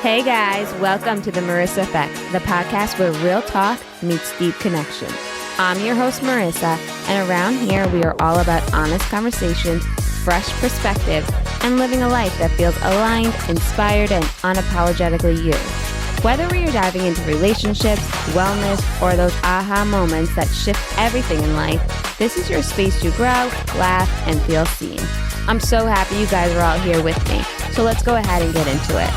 Hey guys, welcome to the Marissa Effect, the podcast where real talk meets deep connection. I'm your host, Marissa, and around here we are all about honest conversations, fresh perspectives, and living a life that feels aligned, inspired, and unapologetically you. Whether we are diving into relationships, wellness, or those aha moments that shift everything in life, this is your space to grow, laugh, and feel seen. I'm so happy you guys are all here with me, so let's go ahead and get into it.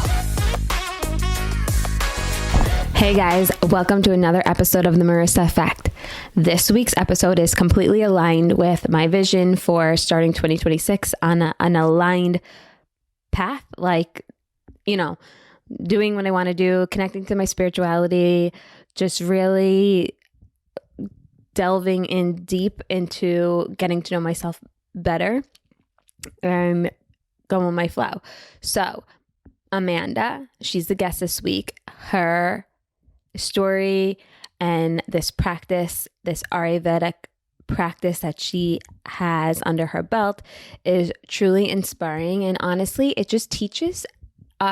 Hey guys, welcome to another episode of the Marissa Effect. This week's episode is completely aligned with my vision for starting 2026 on an aligned path, doing what I want to do, connecting to my spirituality, just really delving in deep into getting to know myself better and going with my flow. So Amanda, she's the guest this week. Her story and this practice, this Ayurvedic practice that she has under her belt is truly inspiring. And honestly, it just teaches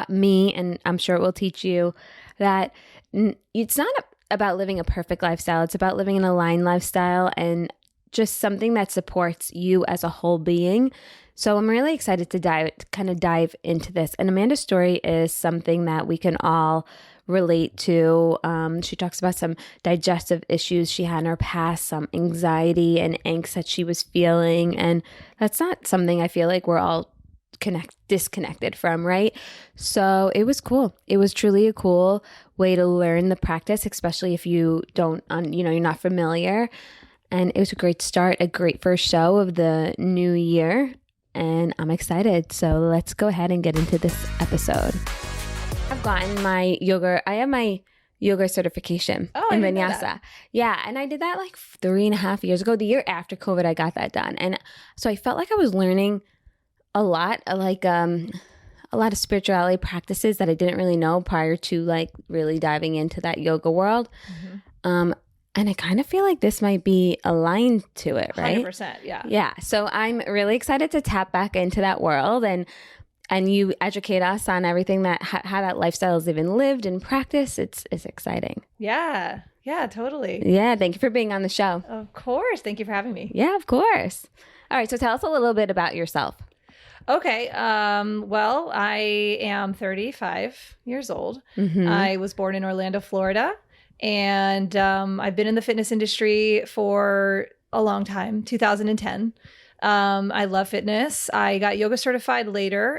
me, and I'm sure it will teach you, that it's not about living a perfect lifestyle. It's about living an aligned lifestyle and just something that supports you as a whole being. So I'm really excited to dive into this. And Amanda's story is something that we can all relate to. She talks about some digestive issues she had in her past, some anxiety and angst that she was feeling. And that's not something I feel like we're all disconnected from, right? So it was cool. It was truly a cool way to learn the practice, especially if you you're not familiar. And it was a great start, a great first show of the new year. And I'm excited. So let's go ahead and get into this episode. I've gotten my yoga. I have my yoga certification in Vinyasa. Yeah. And I did that like 3.5 years ago. The year after COVID, I got that done. And so I felt like I was learning a lot, a lot of spirituality practices that I didn't really know prior to like really diving into that yoga world. Mm-hmm. And I kind of feel like this might be aligned to it, right? 100%, yeah. Yeah. So I'm really excited to tap back into that world and you educate us on everything that how that lifestyle is even lived and practiced. It's exciting. Yeah. Yeah, totally. Yeah. Thank you for being on the show. Of course. Thank you for having me. Yeah, of course. All right. So tell us a little bit about yourself. Okay. Well, I am 35 years old. Mm-hmm. I was born in Orlando, Florida. And I've been in the fitness industry for a long time, 2010. I love fitness. I got yoga certified later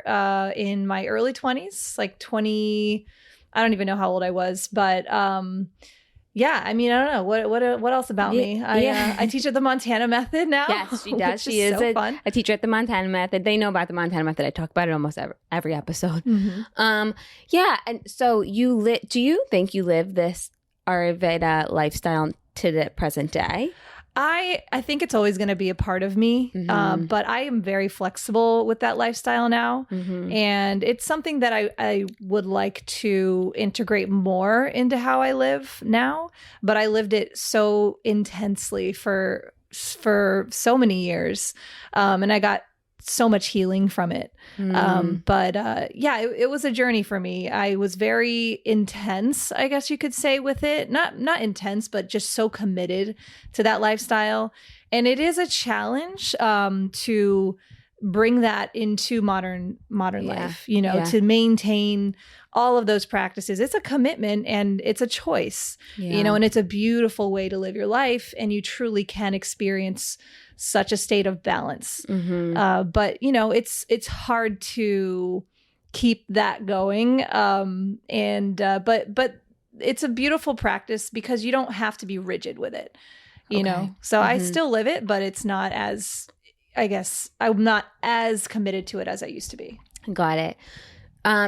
in my early 20s, like 20. I don't even know how old I was, but yeah, I mean, I don't know what else about me. I teach at the Montana Method now. Yes, she does. She is a teacher at the Montana Method. They know about the Montana Method. I talk about it almost every episode. Mm-hmm. Yeah, and so do you think you live this Ayurveda lifestyle to the present day? I think it's always going to be a part of me, mm-hmm. But I am very flexible with that lifestyle now. Mm-hmm. And it's something that I would like to integrate more into how I live now. But I lived it so intensely for so many years. And I got so much healing from it. But it was a journey for me. I was very intense, I guess you could say, with it. Not intense, but just so committed to that lifestyle. And it is a challenge to bring that into modern life, to maintain all of those practices. It's a commitment and it's a choice, and it's a beautiful way to live your life. And you truly can experience such a state of balance. Mm-hmm. But it's hard to keep that going. But it's a beautiful practice because you don't have to be rigid with it, you know? So mm-hmm. I still live it, but it's not as, I guess I'm not as committed to it as I used to be. Got it.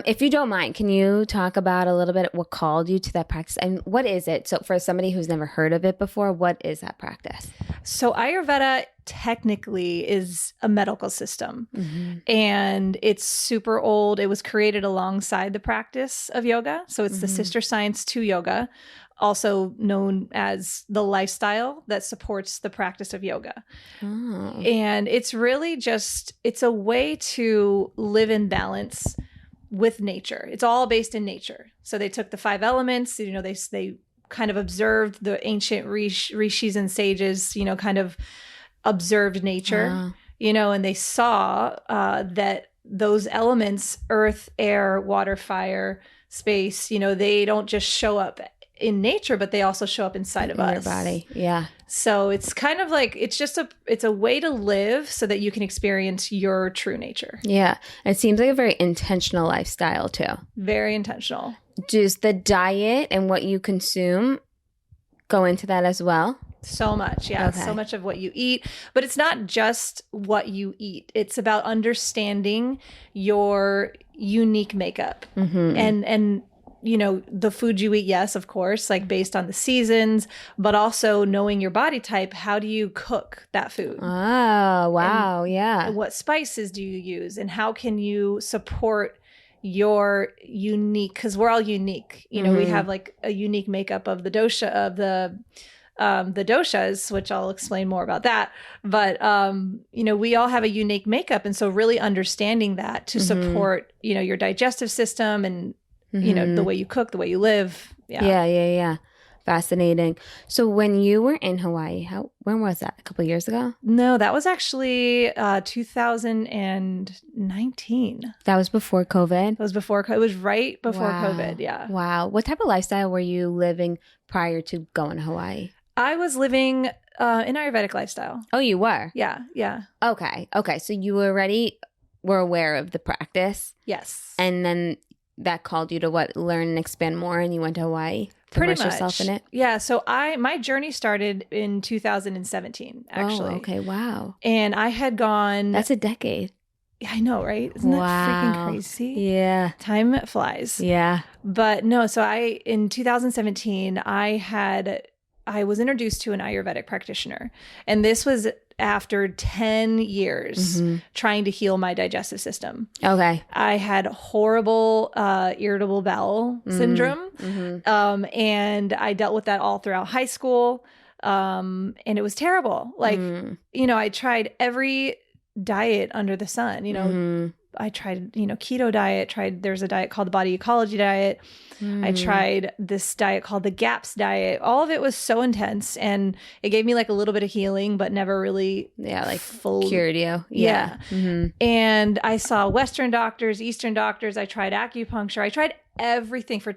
If you don't mind, can you talk about a little bit what called you to that practice and what is it? So for somebody who's never heard of it before, what is that practice? So Ayurveda technically is a medical system, mm-hmm. and it's super old. It was created alongside the practice of yoga. So it's mm-hmm. the sister science to yoga, also known as the lifestyle that supports the practice of yoga. Oh. And it's really just, it's a way to live in balance with nature. It's all based in nature. So they took the 5 elements, you know, they kind of observed the ancient rishis and sages, you know, kind of observed nature, you know, and they saw that those elements, earth, air, water, fire, space, you know, they don't just show up in nature, but they also show up inside of us. Your body. Yeah. So it's kind of like, it's a way to live so that you can experience your true nature. Yeah. It seems like a very intentional lifestyle too. Very intentional. Does the diet and what you consume go into that as well? So much. Yeah. Okay. So much of what you eat, but it's not just what you eat. It's about understanding your unique makeup and, you know, the food you eat, yes, of course, like based on the seasons, but also knowing your body type. How do you cook that food? Oh, wow. And what spices do you use? And how can you support your unique, because we're all unique. You know, we have like a unique makeup of the dosha, of the doshas, which I'll explain more about that. But, you know, we all have a unique makeup. And so really understanding that to support, you know, your digestive system and, you know, the way you cook, the way you live. Yeah. Fascinating. So when you were in Hawaii, when was that? A couple of years ago? No, that was actually 2019. That was before COVID? It was right before COVID. Yeah. Wow. What type of lifestyle were you living prior to going to Hawaii? I was living an Ayurvedic lifestyle. Oh, you were? Yeah. Okay. So you already were aware of the practice? Yes. And then that called you to learn and expand more, and you went to Hawaii to immerse yourself in it? Yeah. So my journey started in 2017, actually. Oh, okay. Wow. And I had gone. That's a decade. I know, right? Isn't that freaking crazy? Yeah. Time flies. Yeah. But no, so in 2017, I was introduced to an Ayurvedic practitioner. And this was after 10 years trying to heal my digestive system. Okay. I had horrible irritable bowel syndrome. And I dealt with that all throughout high school. And it was terrible. Like, you know, I tried every diet under the sun, you know, I tried, you know, keto diet, there's a diet called the body ecology diet. I tried this diet called the GAPS diet. All of it was so intense, and it gave me like a little bit of healing, but never really full cured you. Yeah. And I saw Western doctors, Eastern doctors. I tried acupuncture. I tried everything for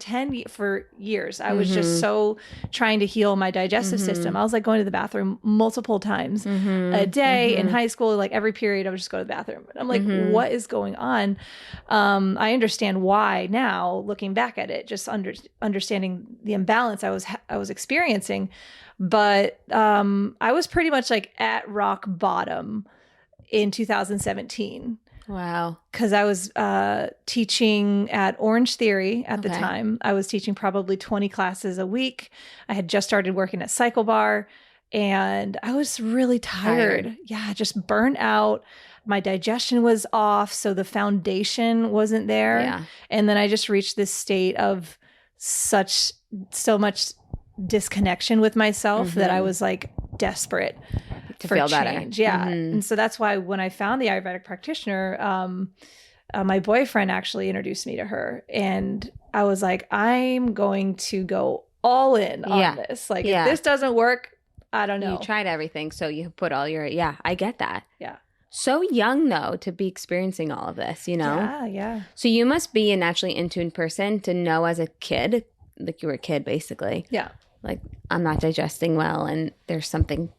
years. I was just so trying to heal my digestive system. I was like going to the bathroom multiple times a day in high school. Like every period I would just go to the bathroom. I'm like, what is going on? I understand why now, looking back at it, just understanding the imbalance I was experiencing. But I was pretty much like at rock bottom in 2017. Wow. Because I was teaching at Orange Theory at the time. I was teaching probably 20 classes a week. I had just started working at Cycle Bar, and I was really tired. Yeah, just burnt out. My digestion was off, so the foundation wasn't there. Yeah. And then I just reached this state of so much disconnection with myself that I was like desperate to feel change. Better. Yeah. And so that's why when I found the Ayurvedic practitioner, my boyfriend actually introduced me to her, and I was like, I'm going to go all in on this. Like, if this doesn't work, I don't know. You tried everything. So you put all I get that. Yeah. So young though to be experiencing all of this, you know? Yeah. So you must be a naturally in tune person to know as a kid, like you were a kid basically. Yeah. Like, I'm not digesting well and there's something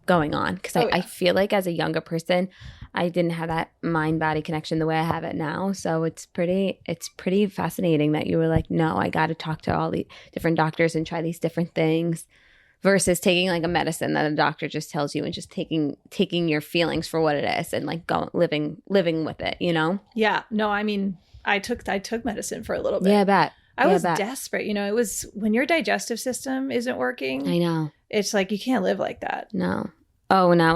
going on. Because I feel like as a younger person, I didn't have that mind-body connection the way I have it now. So it's pretty fascinating that you were like, no, I got to talk to all the different doctors and try these different things versus taking like a medicine that a doctor just tells you and just taking your feelings for what it is and like living with it, you know? Yeah. No, I mean, I took medicine for a little bit. Yeah, I bet. I was desperate. You know, it was when your digestive system isn't working. I know. It's like you can't live like that. No. Oh, no.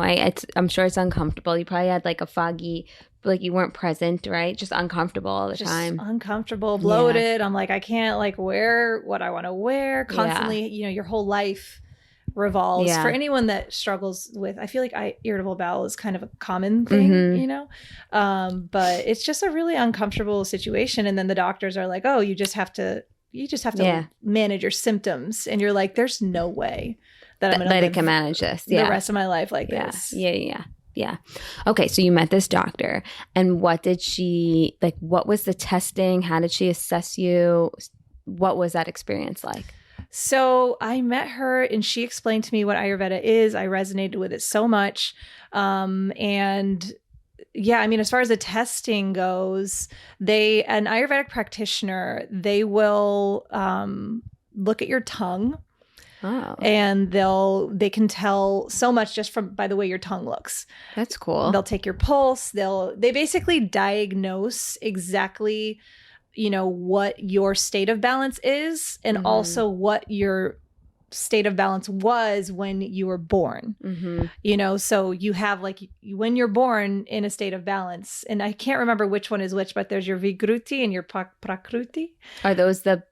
I'm sure it's uncomfortable. You probably had like a foggy, like you weren't present, right? Just uncomfortable all the time. Uncomfortable, bloated. I'm like, I can't like wear what I want to wear constantly. You know, your whole life revolves. Yeah. For anyone that struggles with, I feel like irritable bowel is kind of a common thing, you know, but it's just a really uncomfortable situation. And then the doctors are like, oh, you just have to manage your symptoms. And you're like, there's no way that I'm going to that it can manage this the rest of my life like this. Yeah. Okay. So you met this doctor, and what did she, like, what was the testing? How did she assess you? What was that experience like? So I met her and she explained to me what Ayurveda is. I resonated with it so much. And yeah, I mean, as far as the testing goes, an Ayurvedic practitioner, they will look at your tongue. Oh. And they can tell so much just by the way your tongue looks. That's cool. They'll take your pulse. They basically diagnose exactly, you know, what your state of balance is, and also what your state of balance was when you were born. You know, so you have like when you're born in a state of balance, and I can't remember which one is which, but there's your Vigruti and your Prakruti. Are those the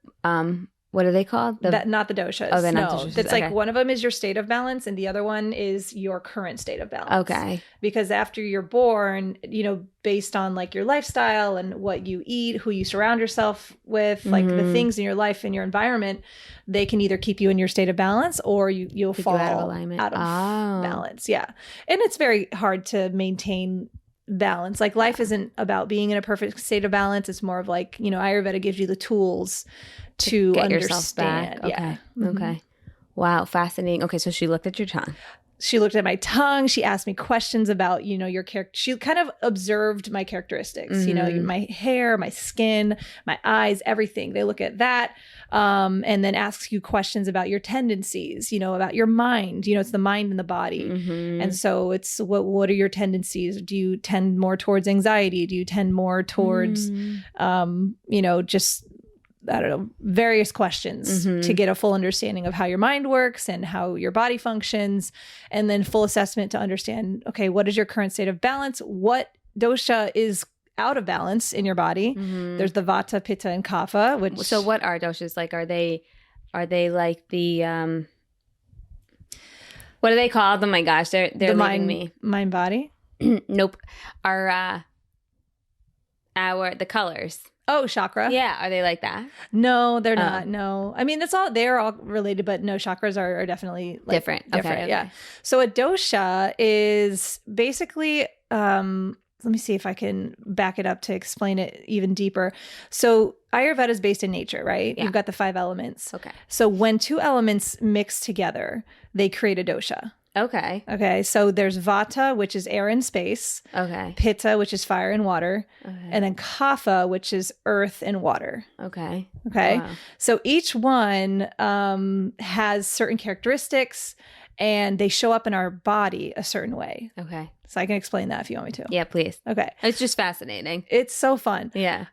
what are they called? Not the doshas. Oh, they're not the doshas. It's okay. like one of them is your state of balance and the other one is your current state of balance. Okay. Because after you're born, you know, based on like your lifestyle and what you eat, who you surround yourself with, like the things in your life and your environment, they can either keep you in your state of balance or you'll fall out of alignment. Out of balance. Yeah. And it's very hard to maintain balance. Like life isn't about being in a perfect state of balance. It's more of like, you know, Ayurveda gives you the tools to get understand. Yourself back. Okay. Yeah. Okay. Wow. Fascinating. Okay. So she looked at your tongue. She looked at my tongue. She asked me questions about, you know, your character. She kind of observed my characteristics, you know, my hair, my skin, my eyes, everything. They look at that and then asks you questions about your tendencies, you know, about your mind. You know, it's the mind and the body. And so it's what are your tendencies? Do you tend more towards anxiety? Do you tend more towards, you know, just I don't know, various questions to get a full understanding of how your mind works and how your body functions, and then full assessment to understand, okay, what is your current state of balance? What dosha is out of balance in your body? There's the Vata, Pitta, and Kapha. So what are doshas? Like, are they like the, what are they called? Oh my gosh, they're leaving me. Mind, body? Nope. The colors. Oh, chakra. Yeah. Are they like that? No, they're not. No. I mean, they're all related, but no, chakras are definitely like different. Okay. Yeah. So a dosha is basically, let me see if I can back it up to explain it even deeper. So Ayurveda is based in nature, right? Yeah. You've got the 5 elements. Okay. So when 2 elements mix together, they create a dosha. Okay. Okay. So there's Vata, which is air and space. Okay. Pitta, which is fire and water. Okay. And then Kapha, which is earth and water. Okay. Okay. Wow. So each one has certain characteristics and they show up in our body a certain way. Okay. So I can explain that if you want me to. Yeah, please. Okay. It's just fascinating. It's so fun. Yeah.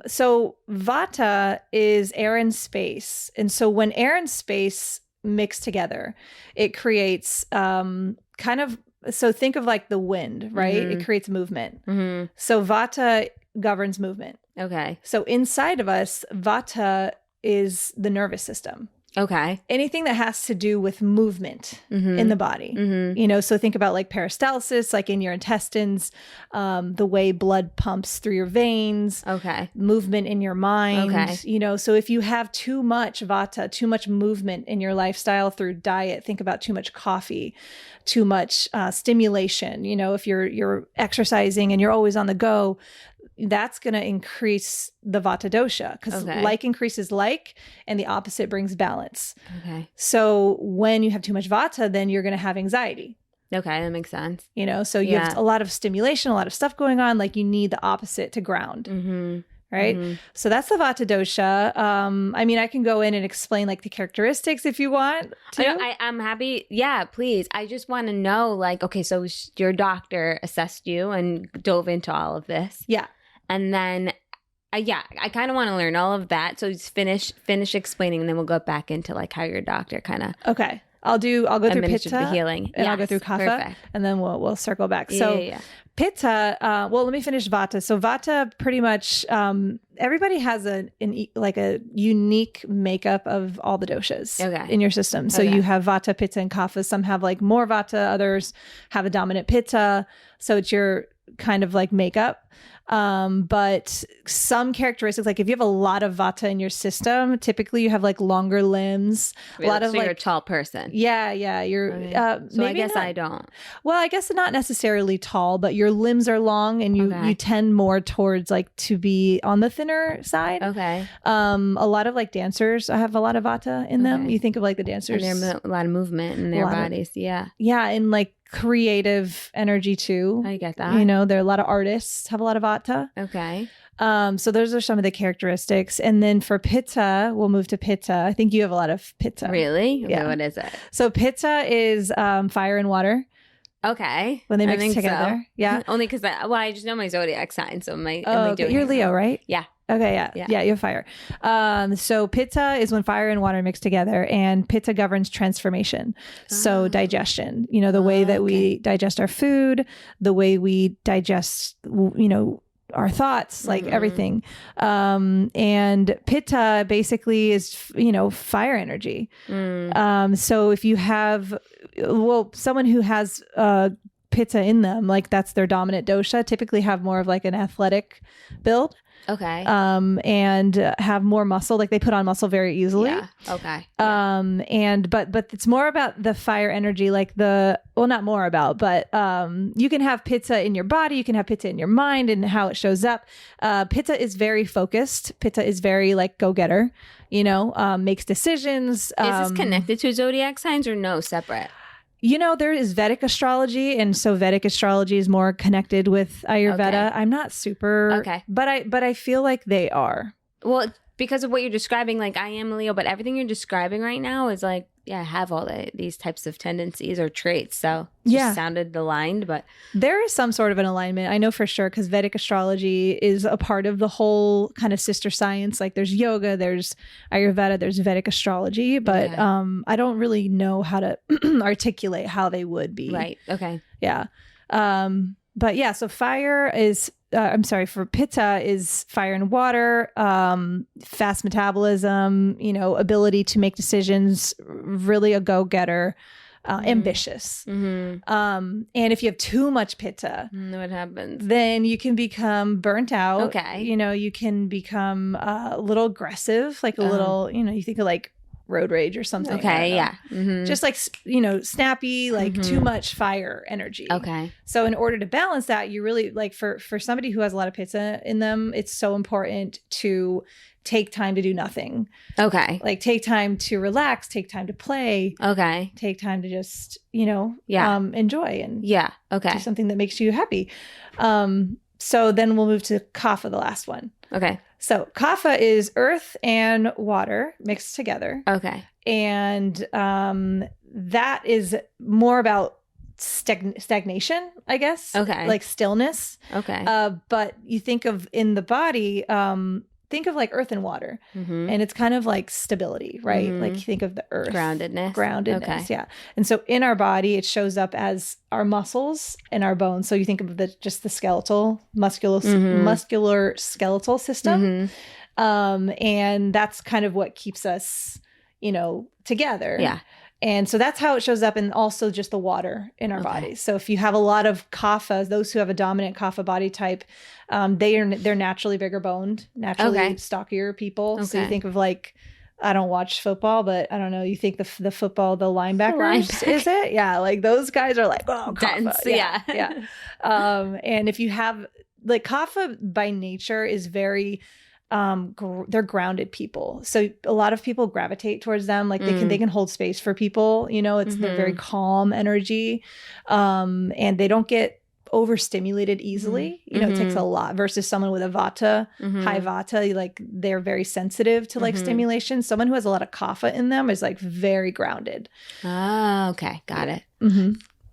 So Vata is air and space. And so when air and space mix together, it creates kind of, so think of like the wind, right? It creates movement. So Vata governs movement. Okay. So inside of us, Vata is the nervous system. Okay. Anything that has to do with movement in the body, you know, so think about like peristalsis, like in your intestines, the way blood pumps through your veins, movement in your mind, you know, so if you have too much Vata, too much movement in your lifestyle through diet, think about too much coffee, too much stimulation, you know, if you're exercising and you're always on the go, that's going to increase the Vata dosha because like increases like, and the opposite brings balance. Okay. So when you have too much Vata, then you're going to have anxiety. Okay, that makes sense. You know, so you have a lot of stimulation, a lot of stuff going on. Like you need the opposite to ground. Right. So that's the Vata dosha. I mean, I can go in and explain like the characteristics if you want to. I'm happy. Yeah, please. I just want to know, like, okay, so your doctor assessed you and dove into all of this. Yeah. And then, I kind of want to learn all of that. So just finish explaining, and then we'll go back into like how your doctor kind of. Okay. I'll go through administer pitta, the healing, and I'll go through kapha, perfect. and then we'll circle back. So pitta. Well, let me finish vata. So vata, pretty much, everybody has a unique makeup of all the doshas in your system. So you have vata, pitta, and kapha. Some have like more vata, others have a dominant pitta. So it's your kind of like makeup. But some characteristics, like if you have a lot of vata in your system, typically you have like longer limbs. Really? A lot of so like, you're a tall person. Yeah. You're, so maybe I guess not, I don't. Well, I guess not necessarily tall, but your limbs are long and you tend more towards like to be on the thinner side. Okay. A lot of like dancers have a lot of vata in them. You think of like the dancers. And there's a lot of movement in their bodies. Yeah. And like creative energy too. I get that. You know, there are a lot of artists have a lot of vata. Okay. So those are some of the characteristics. And then for pitta, we'll move to pitta. I think you have a lot of pitta. Really? Yeah. Okay, what is it? So pitta is fire and water. Okay. When they mix together. So. Yeah. Only because I just know my zodiac sign. So you're Leo, right? Yeah. Okay, yeah, you have fire. So pitta is when fire and water mix together, and pitta governs transformation. So digestion, you know, the way that we digest our food, the way we digest, you know, our thoughts, like everything. And pitta basically is, you know, fire energy. So if you have, someone who has pitta in them, like that's their dominant dosha, typically have more of like an athletic build. Okay. And have more muscle, like they put on muscle very easily. Yeah. Okay. And but it's more about the fire energy, like not more about, but you can have pitta in your body, you can have pitta in your mind and how it shows up. Pitta is very focused. Pitta is very like go-getter, you know, makes decisions. Is this connected to zodiac signs or no, separate? You know, there is Vedic astrology, and so Vedic astrology is more connected with Ayurveda. Okay. I'm not super, but I feel like they are. Well, because of what you're describing, like I am Leo, but everything you're describing right now is like, I have all these types of tendencies or traits. So it just sounded aligned, but there is some sort of an alignment. I know for sure, because Vedic astrology is a part of the whole kind of sister science. Like there's yoga, there's Ayurveda, there's Vedic astrology, but I don't really know how to articulate how they would be. Right. Okay. Yeah. But yeah, so fire is, for pitta is fire and water, fast metabolism, you know, ability to make decisions, really a go-getter, ambitious. And if you have too much pitta, what happens? Then you can become burnt out. Okay. You know, you can become a little aggressive, like a little, you know, you think of like road rage or something. Okay, yeah. Just like, you know, snappy, like too much fire energy. Okay. So in order to balance that, you really like for somebody who has a lot of pitta in them, it's so important to take time to do nothing. Okay. Like take time to relax, take time to play. Okay. Take time to just, you know, enjoy and do something that makes you happy. So then we'll move to kapha, the last one. Okay. So kapha is earth and water mixed together. Okay. And that is more about stagnation, I guess. Okay. Like stillness. Okay. But you think of in the body, think of like earth and water. And it's kind of like stability, right? Like you think of the earth. Groundedness. Okay. Yeah. And so in our body, it shows up as our muscles and our bones. So you think of just the skeletal, muscular skeletal system. And that's kind of what keeps us, you know, together. Yeah. And so that's how it shows up, and also just the water in our bodies. So if you have a lot of kapha, those who have a dominant kapha body type, they're naturally bigger boned, naturally stockier people. Okay. So you think of like, I don't watch football, but I don't know. You think the football, the linebackers, is it? Yeah, like those guys are like, oh, kapha. Yeah. And if you have like kapha by nature is very. They're grounded people, so a lot of people gravitate towards them. Like they can hold space for people, you know. They're very calm energy, and they don't get overstimulated easily. You know, it takes a lot versus someone with a vata, high vata. Like they're very sensitive to like stimulation. Someone who has a lot of kapha in them is like very grounded. Oh, okay, got it.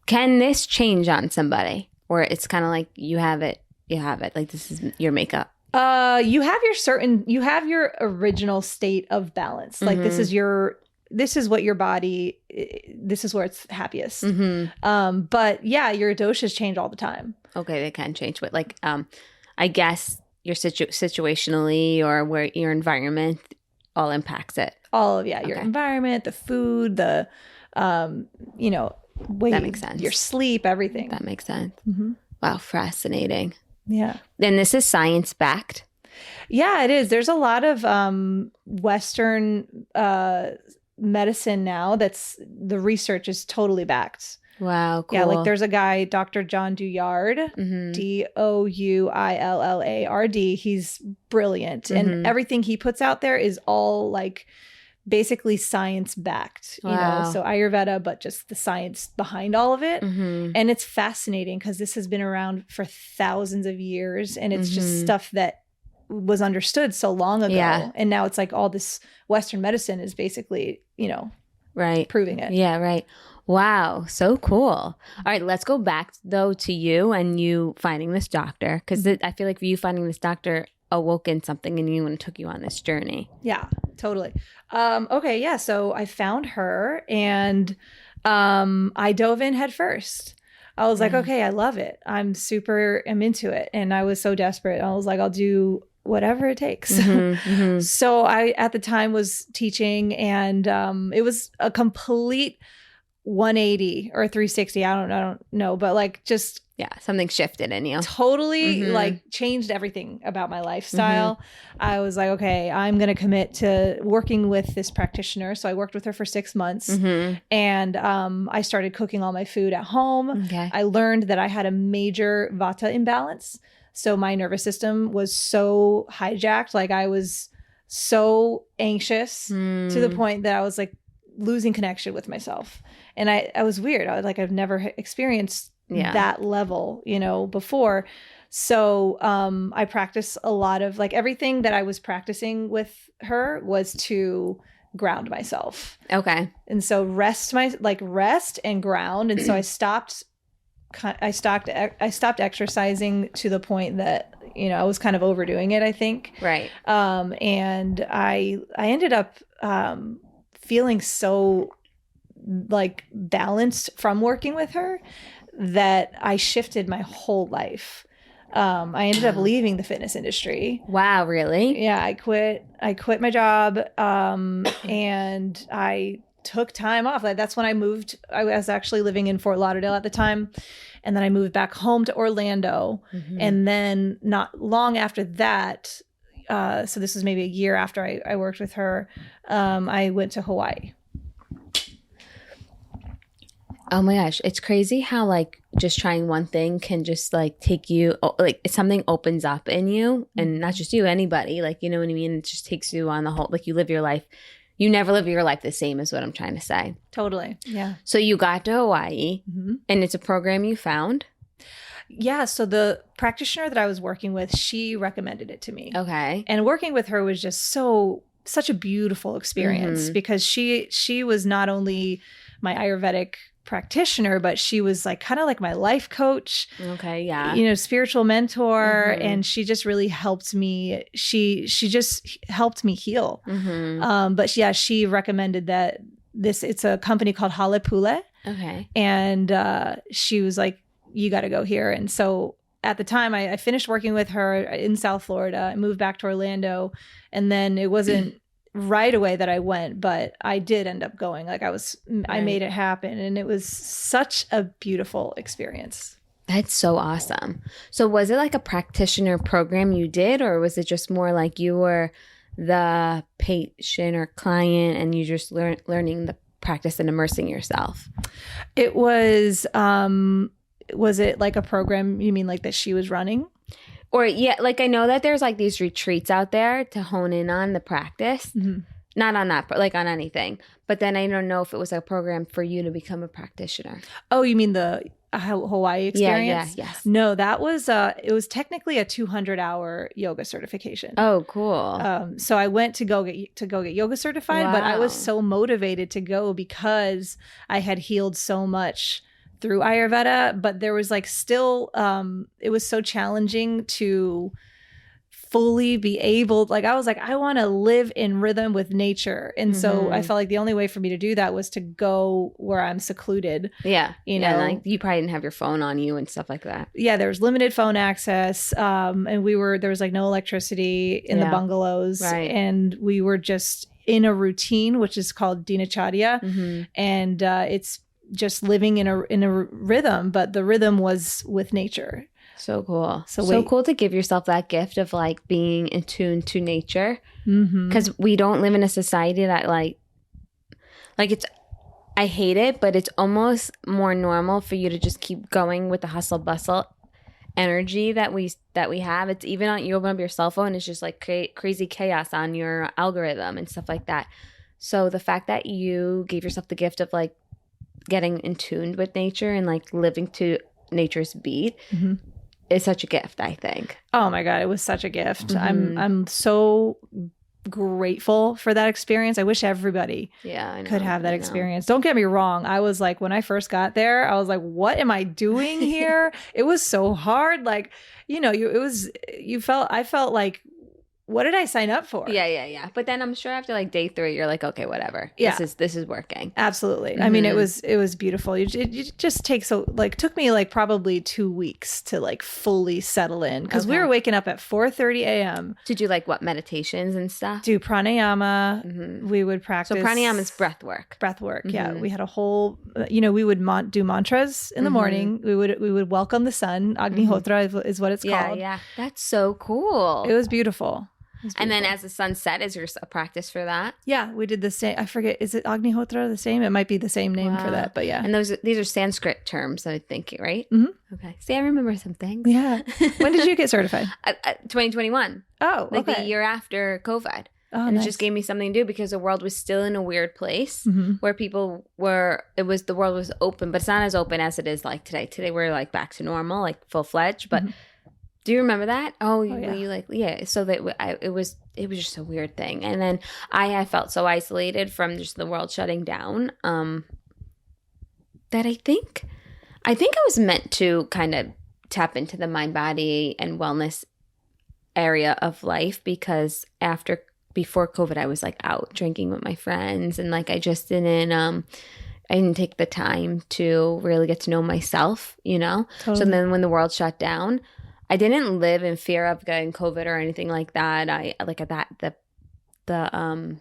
Can this change on somebody, or it's kind of like you have it? Like this is your makeup. You have your original state of balance. Like this is your this is what your body, this is where it's happiest. But yeah, your doshas change all the time. Okay, they can change, but like, I guess your situationally or where your environment all impacts it. All of, your environment, the food, the, way that makes sense. Your sleep, everything. That makes sense. Wow, fascinating. Yeah. Then this is science backed. Yeah, it is. There's a lot of Western medicine now that's the research is totally backed. Wow, cool. Yeah, like there's a guy, Dr. John Douillard, Douillard. He's brilliant. And everything he puts out there is all like basically science backed, you know, so Ayurveda, but just the science behind all of it. And it's fascinating because this has been around for thousands of years and it's just stuff that was understood so long ago. Yeah. And now it's like all this Western medicine is basically, proving it. Yeah, right. Wow, so cool. All right, let's go back though to you and you finding this doctor, because I feel like you finding this doctor awoke in something in you and took you on this journey. Yeah, totally. Okay, yeah. So I found her and I dove in head first. I was like, okay, I love it. I'm into it. And I was so desperate. I was like, I'll do whatever it takes. So I, at the time, was teaching and it was a complete 180 or 360. I don't know, but like just something shifted in you. Totally like changed everything about my lifestyle. I was like, okay, I'm going to commit to working with this practitioner. So I worked with her for 6 months and I started cooking all my food at home. Okay. I learned that I had a major vata imbalance. So my nervous system was so hijacked. Like I was so anxious to the point that I was like losing connection with myself. And I was weird. I was like, I've never experienced that level, before. So I practice a lot of like everything that I was practicing with her was to ground myself. Okay. And so rest and ground. And so I stopped exercising to the point that, I was kind of overdoing it, I think. Right. And I ended up feeling so like balanced from working with her that I shifted my whole life. I ended up leaving the fitness industry. Wow, really? Yeah, I quit my job and I took time off. Like that's when I moved. I was actually living in Fort Lauderdale at the time. And then I moved back home to Orlando. And then not long after that, so this was maybe a year after I worked with her, I went to Hawaii. Oh my gosh. It's crazy how like just trying one thing can just like take you, like something opens up in you and not just you, anybody, like, you know what I mean? It just takes you on the whole, like you live your life. You never live your life the same is what I'm trying to say. Totally. Yeah. So you got to Hawaii and it's a program you found? Yeah. So the practitioner that I was working with, she recommended it to me. Okay. And working with her was just such a beautiful experience because she was not only my Ayurvedic practitioner, but she was like kind of like my life coach. Okay, yeah. Spiritual mentor, and she just really helped me. She just helped me heal. But yeah, she recommended that it's a company called Halepule. Okay. And she was like, you got to go here. And so at the time I finished working with her in South Florida. I moved back to Orlando, and then it wasn't right away that I went, but I did end up going. Like I made it happen, and it was such a beautiful experience. That's so awesome. So was it like a practitioner program you did, or was it just more like you were the patient or client and you just learning the practice and immersing yourself? It was it like a program you mean like that she was running? Or like I know that there's like these retreats out there to hone in on the practice. Not on that, but like on anything. But then I don't know if it was a program for you to become a practitioner. Oh, you mean the Hawaii experience? Yes. No, that was it was technically a 200-hour yoga certification. Oh, cool. So I went to go get yoga certified, but I was so motivated to go because I had healed so much through Ayurveda, but there was like still, it was so challenging to fully be able, like, I was like, I want to live in rhythm with nature. And so I felt like the only way for me to do that was to go where I'm secluded. Yeah. You know, like you probably didn't have your phone on you and stuff like that. Yeah. There was limited phone access. And there was like no electricity in the bungalows. Right. And we were just in a routine, which is called dinacharya. And it's just living in a rhythm, but the rhythm was with nature. So cool. So cool to give yourself that gift of like being in tune to nature. Because we don't live in a society that like it's, I hate it, but it's almost more normal for you to just keep going with the hustle bustle energy that we have. It's even on, you open up your cell phone, it's just like crazy chaos on your algorithm and stuff like that. So the fact that you gave yourself the gift of like getting in tune with nature and like living to nature's beat is such a gift, I think. Oh my God, it was such a gift. I'm so grateful for that experience. I wish everybody could have that experience. Don't get me wrong. I was like, when I first got there, I was like, what am I doing here? It was so hard. Like, you know, I felt like, what did I sign up for? Yeah. But then I'm sure after like day 3, you're like, okay, whatever. Yeah. This is working. Absolutely. I mean, it was beautiful. It just takes took me like probably 2 weeks to like fully settle in, because we were waking up at 4:30 a.m. to do like what, meditations and stuff? Do pranayama. We would practice. So pranayama is breath work. Yeah. We had a whole, we would do mantras in the morning. We would welcome the sun. Agnihotra is what it's called. Yeah. That's so cool. It was beautiful. And then as the sun set, is there a practice for that? Yeah, we did the same. I forget, is it Agnihotra the same? It might be the same name for that, but yeah. And these are Sanskrit terms, I think, right? Okay. See, I remember some things. Yeah. When did you get certified? 2021. Oh, okay. Like the year after COVID. Oh, and nice. It just gave me something to do, because the world was still in a weird place where the world was open, but it's not as open as it is like today. Today we're like back to normal, like full-fledged, but do you remember that? Yeah. So that it was just a weird thing. And then I felt so isolated from just the world shutting down that I think I was meant to kind of tap into the mind, body, and wellness area of life, because before COVID, I was like out drinking with my friends, and like I just didn't take the time to really get to know myself, you know? Totally. So then when the world shut down, I didn't live in fear of getting COVID or anything like that. The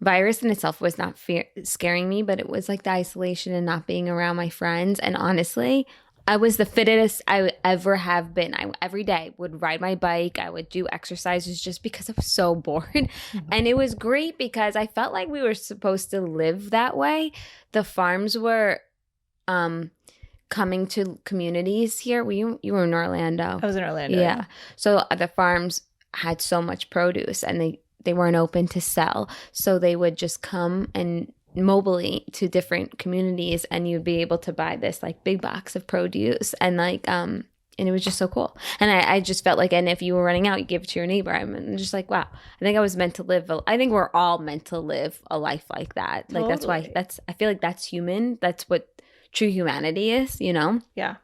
virus in itself was not scaring me, but it was like the isolation and not being around my friends. And honestly, I was the fittest I would ever have been. I every day would ride my bike. I would do exercises just because I was so bored. And it was great because I felt like we were supposed to live that way. The farms were coming to communities here. You were in Orlando. I was in Orlando. Yeah. So the farms had so much produce, and they weren't open to sell. So they would just come and mobily to different communities, and you'd be able to buy this like big box of produce, and like and it was just so cool. And I just felt like, and if you were running out, you give it to your neighbor. I'm just like, wow, I think I was meant to live. I think we're all meant to live a life like that. Totally. Like I feel like that's human. That's what true humanity is, you know? Yeah.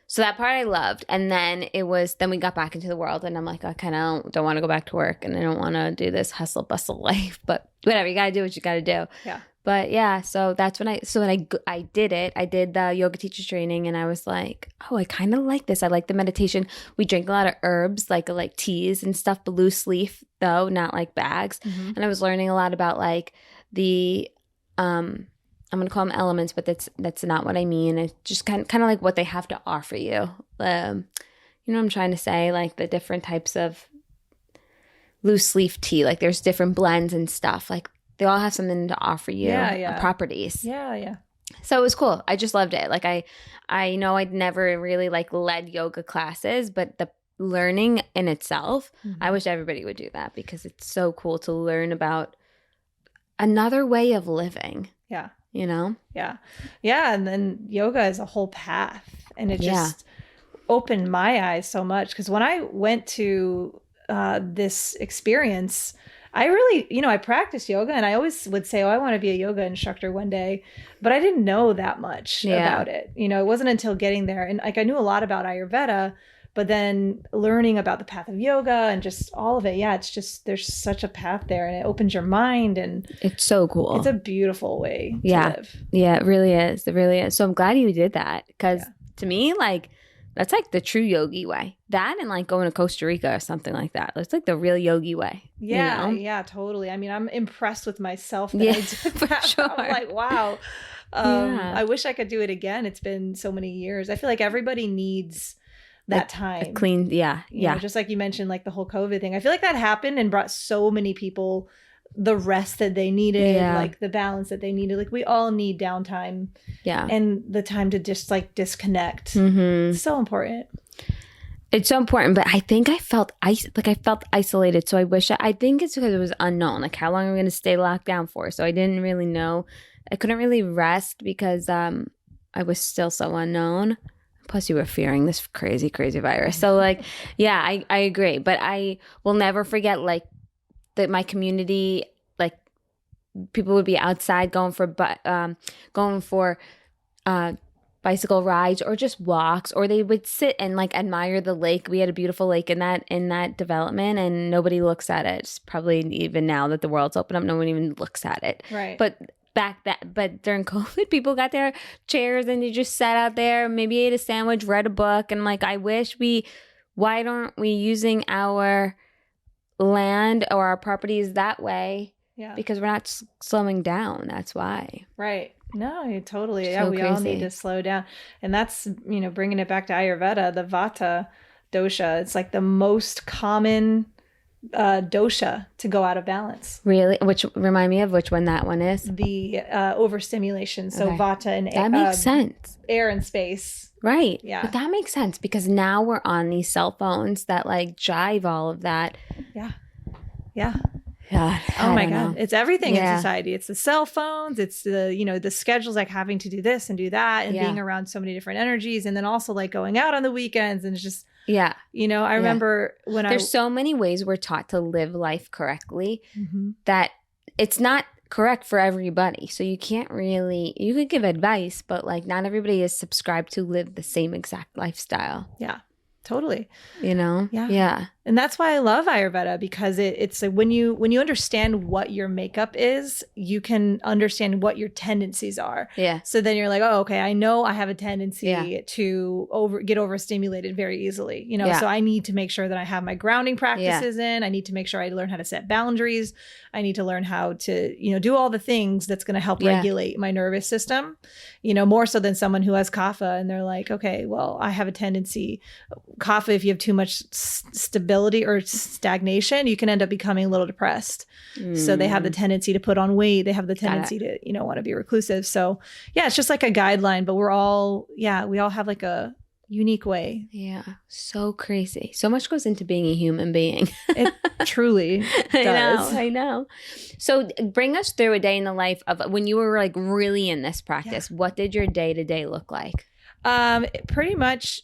So that part I loved. And then then we got back into the world, and I'm like, I kind of don't want to go back to work, and I don't want to do this hustle bustle life, but whatever, you got to do what you got to do. Yeah. But yeah, so that's when I did it. I did the yoga teacher training, and I was like, oh, I kind of like this. I like the meditation. We drank a lot of herbs, like teas and stuff, but loose leaf though, not like bags. And I was learning a lot about like the, I'm going to call them elements, but that's not what I mean. It's just kind of like what they have to offer you. You know what I'm trying to say? Like the different types of loose leaf tea. Like there's different blends and stuff. Like they all have something to offer you. Properties. Yeah. So it was cool. I just loved it. Like I know I'd never really like led yoga classes, but the learning in itself, I wish everybody would do that, because it's so cool to learn about another way of living. Yeah. You know? Yeah. Yeah. And then yoga is a whole path, and it just opened my eyes so much. Because when I went to this experience, I really, I practiced yoga, and I always would say, oh, I want to be a yoga instructor one day, but I didn't know that much about it. It wasn't until getting there. And like, I knew a lot about Ayurveda, But then learning about the path of yoga and just all of it. Yeah. It's just, there's such a path there, and it opens your mind, and it's so cool. It's a beautiful way to live. Yeah, it really is. It really is. So I'm glad you did that, because to me, like, that's like the true yogi way. That and like going to Costa Rica or something like that. That's like the real yogi way. Yeah, you know? Yeah, totally. I mean, I'm impressed with myself that I did that. Sure. I'm like, wow. I wish I could do it again. It's been so many years. I feel like everybody needs that time. Clean, You know, just like you mentioned, like the whole COVID thing. I feel like that happened and brought so many people the rest that they needed, like the balance that they needed. Like we all need downtime. Yeah. And the time to just like disconnect. It's so important. It's so important, but I think I felt isolated. So I think it's because it was unknown. Like, how long are we going to stay locked down for? So I didn't really know. I couldn't really rest because I was still so unknown. Plus, you were fearing this crazy, crazy virus. So, like, yeah, I agree. But I will never forget, like, that my community, like, people would be outside going for bicycle rides or just walks, or they would sit and like admire the lake. We had a beautiful lake in that development, and nobody looks at it. It's probably even now that the world's open up, no one even looks at it. Right. But during COVID, people got their chairs and they just sat out there, maybe ate a sandwich, read a book, and like, why aren't we using our land or our properties that way? Yeah. Because we're not slowing down. That's why. Right. No, totally. So yeah, we crazy. all need to slow down. And that's, bringing it back to Ayurveda, the Vata dosha. It's like the most common dosha to go out of balance. Really? Which, remind me of which one that one is? The overstimulation. So Vata and that makes sense. Air and space. Right. Yeah. But that makes sense because now we're on these cell phones that like jive all of that. Yeah. Yeah. God, oh my God. It's everything in society. It's the cell phones. It's the, the schedules, like having to do this and do that, and being around so many different energies. And then also like going out on the weekends, and it's just, I remember when there's so many ways we're taught to live life correctly that it's not correct for everybody. So you could give advice, but like not everybody is subscribed to live the same exact lifestyle. Yeah, totally. Yeah. And that's why I love Ayurveda, because it's like when you understand what your makeup is, you can understand what your tendencies are. Yeah. So then you're like, oh, okay, I know I have a tendency to get overstimulated very easily. So I need to make sure that I have my grounding practices in. I need to make sure I learn how to set boundaries. I need to learn how to, do all the things that's going to help regulate my nervous system, more so than someone who has kapha and they're like, okay, well, I have a tendency. Kapha, if you have too much stability or stagnation, you can end up becoming a little depressed. So they have the tendency to put on weight. They have the tendency to, want to be reclusive. So it's just like a guideline, but we all have like a unique way. Yeah. So crazy. So much goes into being a human being. It truly does. I know. So bring us through a day in the life of when you were like really in this practice. What did your day-to-day look like? Pretty much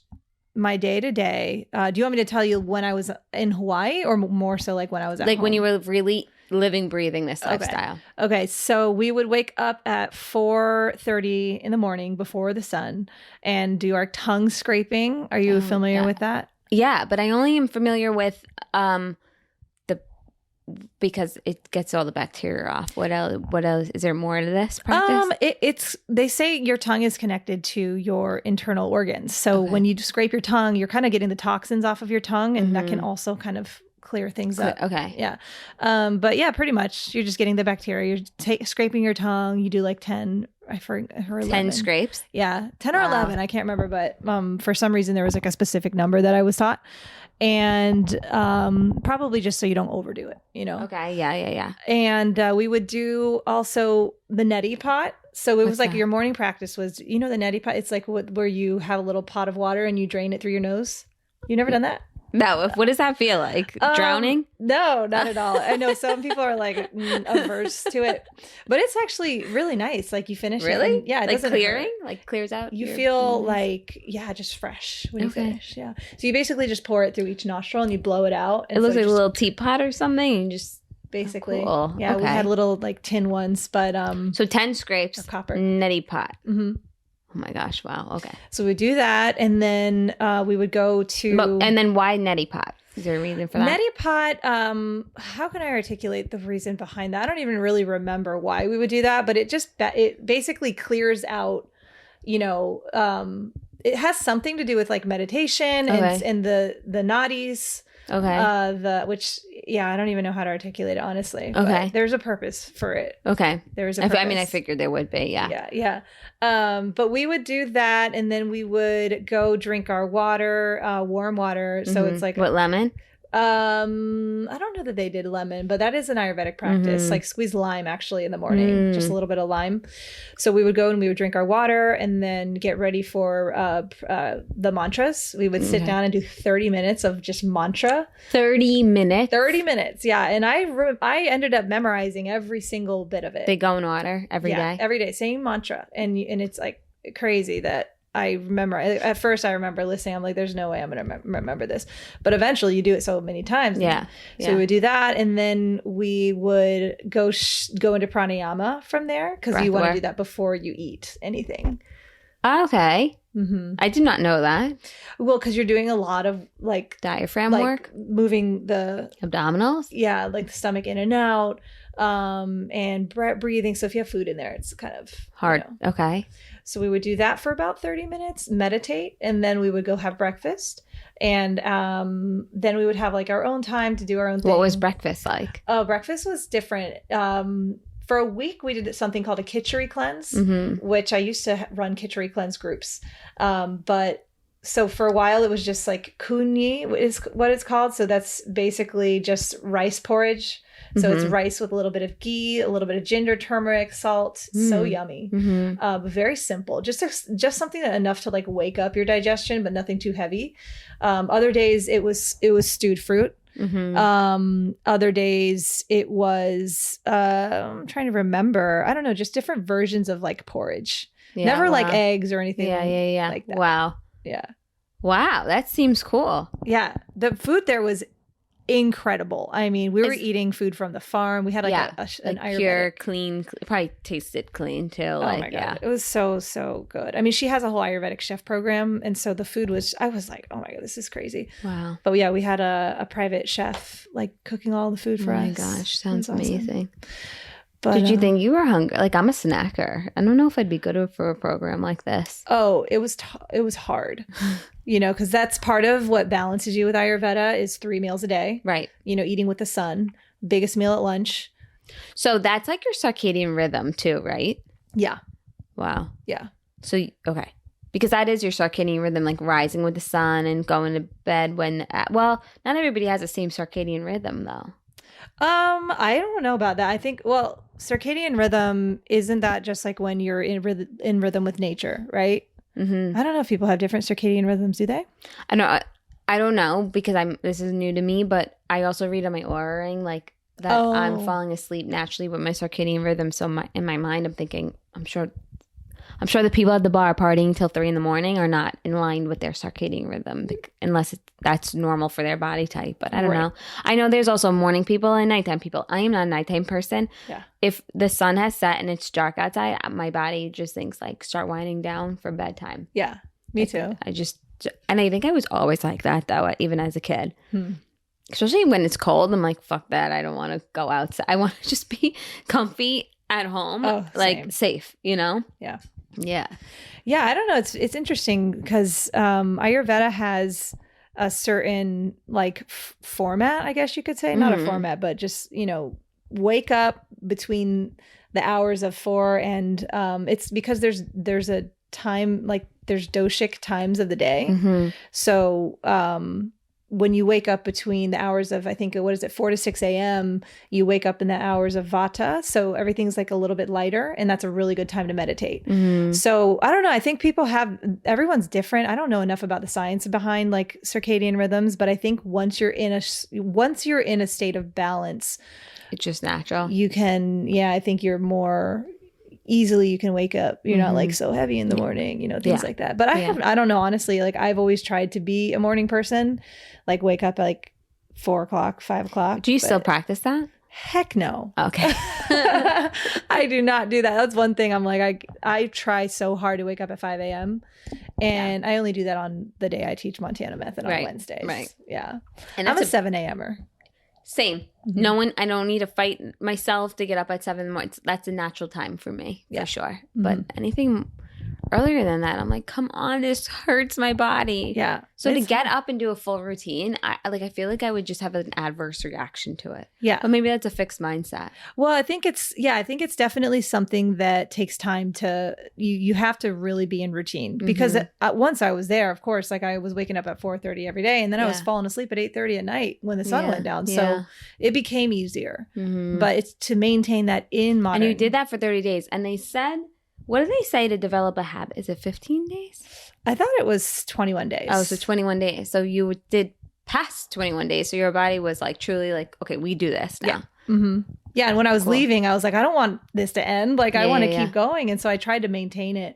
my day-to-day. Do you want me to tell you when I was in Hawaii, or more so like when I was at home? When you were really living, breathing this lifestyle? Okay. So we would wake up at 4:30 in the morning before the sun and do our tongue scraping. Are you familiar with that? Yeah, but I only am familiar with because it gets all the bacteria off. What else? Is there more to this practice? They say your tongue is connected to your internal organs. So when you scrape your tongue, you're kind of getting the toxins off of your tongue, and that can also kind of clear things up. Okay. Yeah. But yeah, pretty much you're just getting the bacteria. You're scraping your tongue. You do like 10, I forgot, 10 scrapes? Yeah. 10 or 11. I can't remember, but for some reason there was like a specific number that I was taught. And probably just so you don't overdo it, Okay. Yeah. And we would do also the neti pot. So it was like your morning practice was, the neti pot. It's like where you have a little pot of water and you drain it through your nose. You never done that? No. What does that feel like? Drowning? No, not at all. I know some people are like averse to it, but it's actually really nice. Like you finish really? it. And, it like doesn't clearing? hurt. Like clears out? You feel like, just fresh when you finish. Yeah. So you basically just pour it through each nostril and you blow it out. It looks like a little teapot or something. And just basically. Cool. Yeah. Okay. We had little like tin ones, but so 10 scrapes. of copper. Neti pot. Mm-hmm. Oh my gosh. Wow. Okay. So we do that. And then we would go to... And then why neti pot? Is there a reason for that? Neti pot, how can I articulate the reason behind that? I don't even really remember why we would do that, but it basically clears out, you know, it has something to do with like meditation and the nadis. Okay. I don't even know how to articulate it, honestly. Okay. But there's a purpose for it. Okay. There's a purpose. I mean, I figured there would be. Yeah. Yeah. But we would do that, and then we would go drink our water, warm water. So it's like... What, lemon? I don't know that they did lemon, but that is an Ayurvedic practice. Like squeeze lime actually in the morning, just a little bit of lime. So we would go and we would drink our water and then get ready for the mantras. We would sit down and do 30 minutes of just mantra. 30 minutes? 30 minutes, yeah. And I ended up memorizing every single bit of it. They go in order every day? Every day, same mantra. And it's like crazy that I remember, at first I remember listening. I'm like, there's no way I'm going to remember this. But eventually you do it so many times. Yeah. So we would do that. And then we would go into pranayama from there, because you want to do that before you eat anything. Okay. I did not know that. Well, because you're doing a lot of like diaphragm work, moving the abdominals. Yeah. Like the stomach in and out, and breathing. So if you have food in there, it's kind of hard. You know. Okay. So we would do that for about 30 minutes, meditate, and then we would go have breakfast. And then we would have like our own time to do our own thing. What was breakfast like? Oh, breakfast was different. For a week, we did something called a khichdi cleanse, which I used to run khichdi cleanse groups. But so for a while, it was just like kunyi is what it's called. So that's basically just rice porridge. So it's rice with a little bit of ghee, a little bit of ginger, turmeric, salt. So yummy. Very simple. Just something enough to like wake up your digestion, but nothing too heavy. Other days it was stewed fruit. Other days it was I'm trying to remember. I don't know, just different versions of like porridge. Never like eggs or anything. Yeah. Like that. Wow. Yeah. Wow, that seems cool. Yeah. The food there was incredible. I mean, we were eating food from the farm. We had like an Ayurvedic, pure, clean, probably tasted clean too. Oh my God. It was so good. I mean, she has a whole Ayurvedic chef program. And so the food was, I was like, oh my God, this is crazy. Wow. But yeah, we had a private chef like cooking all the food for us. Oh my gosh, sounds amazing. Awesome. But, did you think you were hungry? Like, I'm a snacker. I don't know if I'd be good for a program like this. Oh, it was hard, you know, because that's part of what balances you with Ayurveda is 3 meals a day. Right. You know, eating with the sun, biggest meal at lunch. So that's like your circadian rhythm too, right? Yeah. Wow. Yeah. So, okay. Because that is your circadian rhythm, like rising with the sun and going to bed when, well, not everybody has the same circadian rhythm though. I don't know about that. I think, well, circadian rhythm, isn't that just like when you're in rhythm with nature, right? I don't know if people have different circadian rhythms, do they? I don't know, because this is new to me, but I also read on my Oura ring like that I'm falling asleep naturally with my circadian rhythm. So in my mind, I'm thinking, I'm sure the people at the bar partying till 3 a.m. are not in line with their circadian rhythm, unless that's normal for their body type. But I don't know. I know there's also morning people and nighttime people. I am not a nighttime person. Yeah. If the sun has set and it's dark outside, my body just thinks like start winding down for bedtime. Yeah, me too. And I think I was always like that though, even as a kid. Especially when it's cold, I'm like, fuck that. I don't want to go outside. I want to just be comfy at home, safe, you know? Yeah. Yeah. Yeah. I don't know. It's interesting because Ayurveda has a certain like format, I guess you could say. Not a format, but just, you know, wake up between the hours of 4 and it's because there's a time, like there's doshic times of the day. So when you wake up between the hours of, I think, 4 to 6 a.m., you wake up in the hours of Vata. So everything's like a little bit lighter, and that's a really good time to meditate. So I don't know. I think everyone's different. I don't know enough about the science behind like circadian rhythms, but I think once you're in a state of balance, it's just natural. You can, I think you're more easily, you can wake up, you're not like so heavy in the morning, you know, things like that. But I don't know, honestly, like I've always tried to be a morning person, like wake up at like 4 o'clock, 5 o'clock. Do you still practice that? Heck no. Okay. I do not do that. That's one thing I'm like, I try so hard to wake up at 5 a.m. and I only do that on the day I teach Montana method on Wednesdays. Right. Yeah. And I'm a 7 a.m.er. Same. I don't need to fight myself to get up at 7 in the morning. That's a natural time for me, for sure. But anything earlier than that, I'm like, come on, this hurts my body. Yeah. So to get up and do a full routine, I feel like I would just have an adverse reaction to it. Yeah. But maybe that's a fixed mindset. Well, I think it's definitely something that takes time to, you have to really be in routine, because once I was there, of course, like I was waking up at 4:30 every day, and then I was falling asleep at 8:30 at night when the sun went down. So it became easier, but it's to maintain that in modern. And you did that for 30 days. And they said, what do they say to develop a habit? Is it 15 days? I thought it was 21 days. Oh, so 21 days. So you did past 21 days. So your body was like truly like, okay, we do this now. Yeah. Yeah. And when I was leaving, I was like, I don't want this to end. Like, I want to keep going. And so I tried to maintain it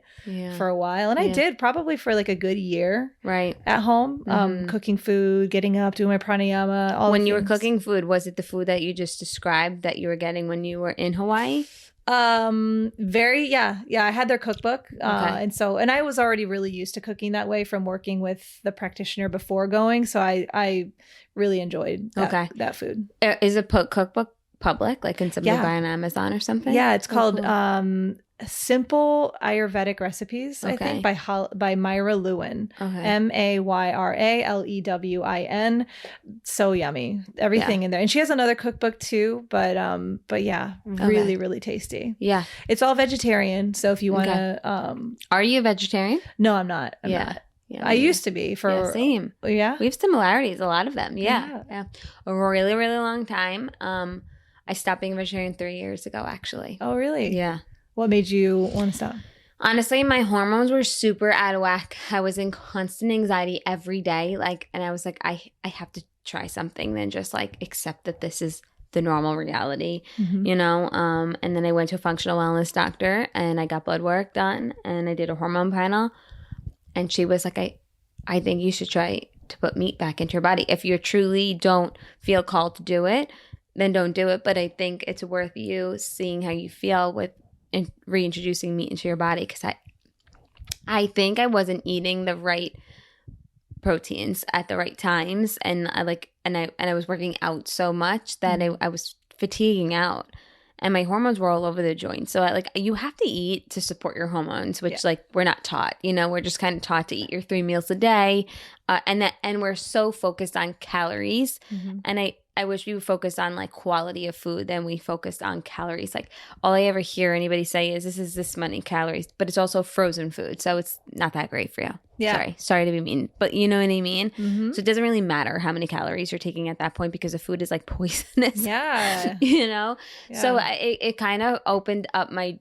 for a while. And I did probably for like a good year at home, cooking food, getting up, doing my pranayama. When you were cooking food, was it the food that you just described that you were getting when you were in Hawaii? I had their cookbook. And I was already really used to cooking that way from working with the practitioner before going. So I really enjoyed that food. Is a cookbook public? Like, can somebody buy on Amazon or something? Yeah, it's called Simple Ayurvedic Recipes, I think, by Myra Lewin. MAYRALEWIN. So yummy. Everything in there. And she has another cookbook too, but yeah, really, really tasty. Yeah. It's all vegetarian. So if you want to Are you a vegetarian? No, I'm not. I'm not. Yeah, I used to be same. Yeah. We have similarities, a lot of them. Yeah. A really, really long time. I stopped being a vegetarian 3 years ago, actually. Oh, really? Yeah. What made you want to stop? Honestly, my hormones were super out of whack. I was in constant anxiety every day. And I was like, I have to try something than just like accept that this is the normal reality, you know? And then I went to a functional wellness doctor and I got blood work done and I did a hormone panel. And she was like, I think you should try to put meat back into your body. If you truly don't feel called to do it, then don't do it. But I think it's worth you seeing how you feel with reintroducing meat into your body, because I think I wasn't eating the right proteins at the right times, and I was working out so much that I was fatiguing out, and my hormones were all over the joint. So you have to eat to support your hormones, which we're not taught. You know, we're just kind of taught to eat your 3 meals a day, and we're so focused on calories, and I wish we would focus on like quality of food than we focused on calories. Like all I ever hear anybody say is this is this many calories, but it's also frozen food. So it's not that great for you. Yeah. Sorry to be mean, but you know what I mean? So it doesn't really matter how many calories you're taking at that point because the food is like poisonous. Yeah. You know? Yeah. So it kind of opened up my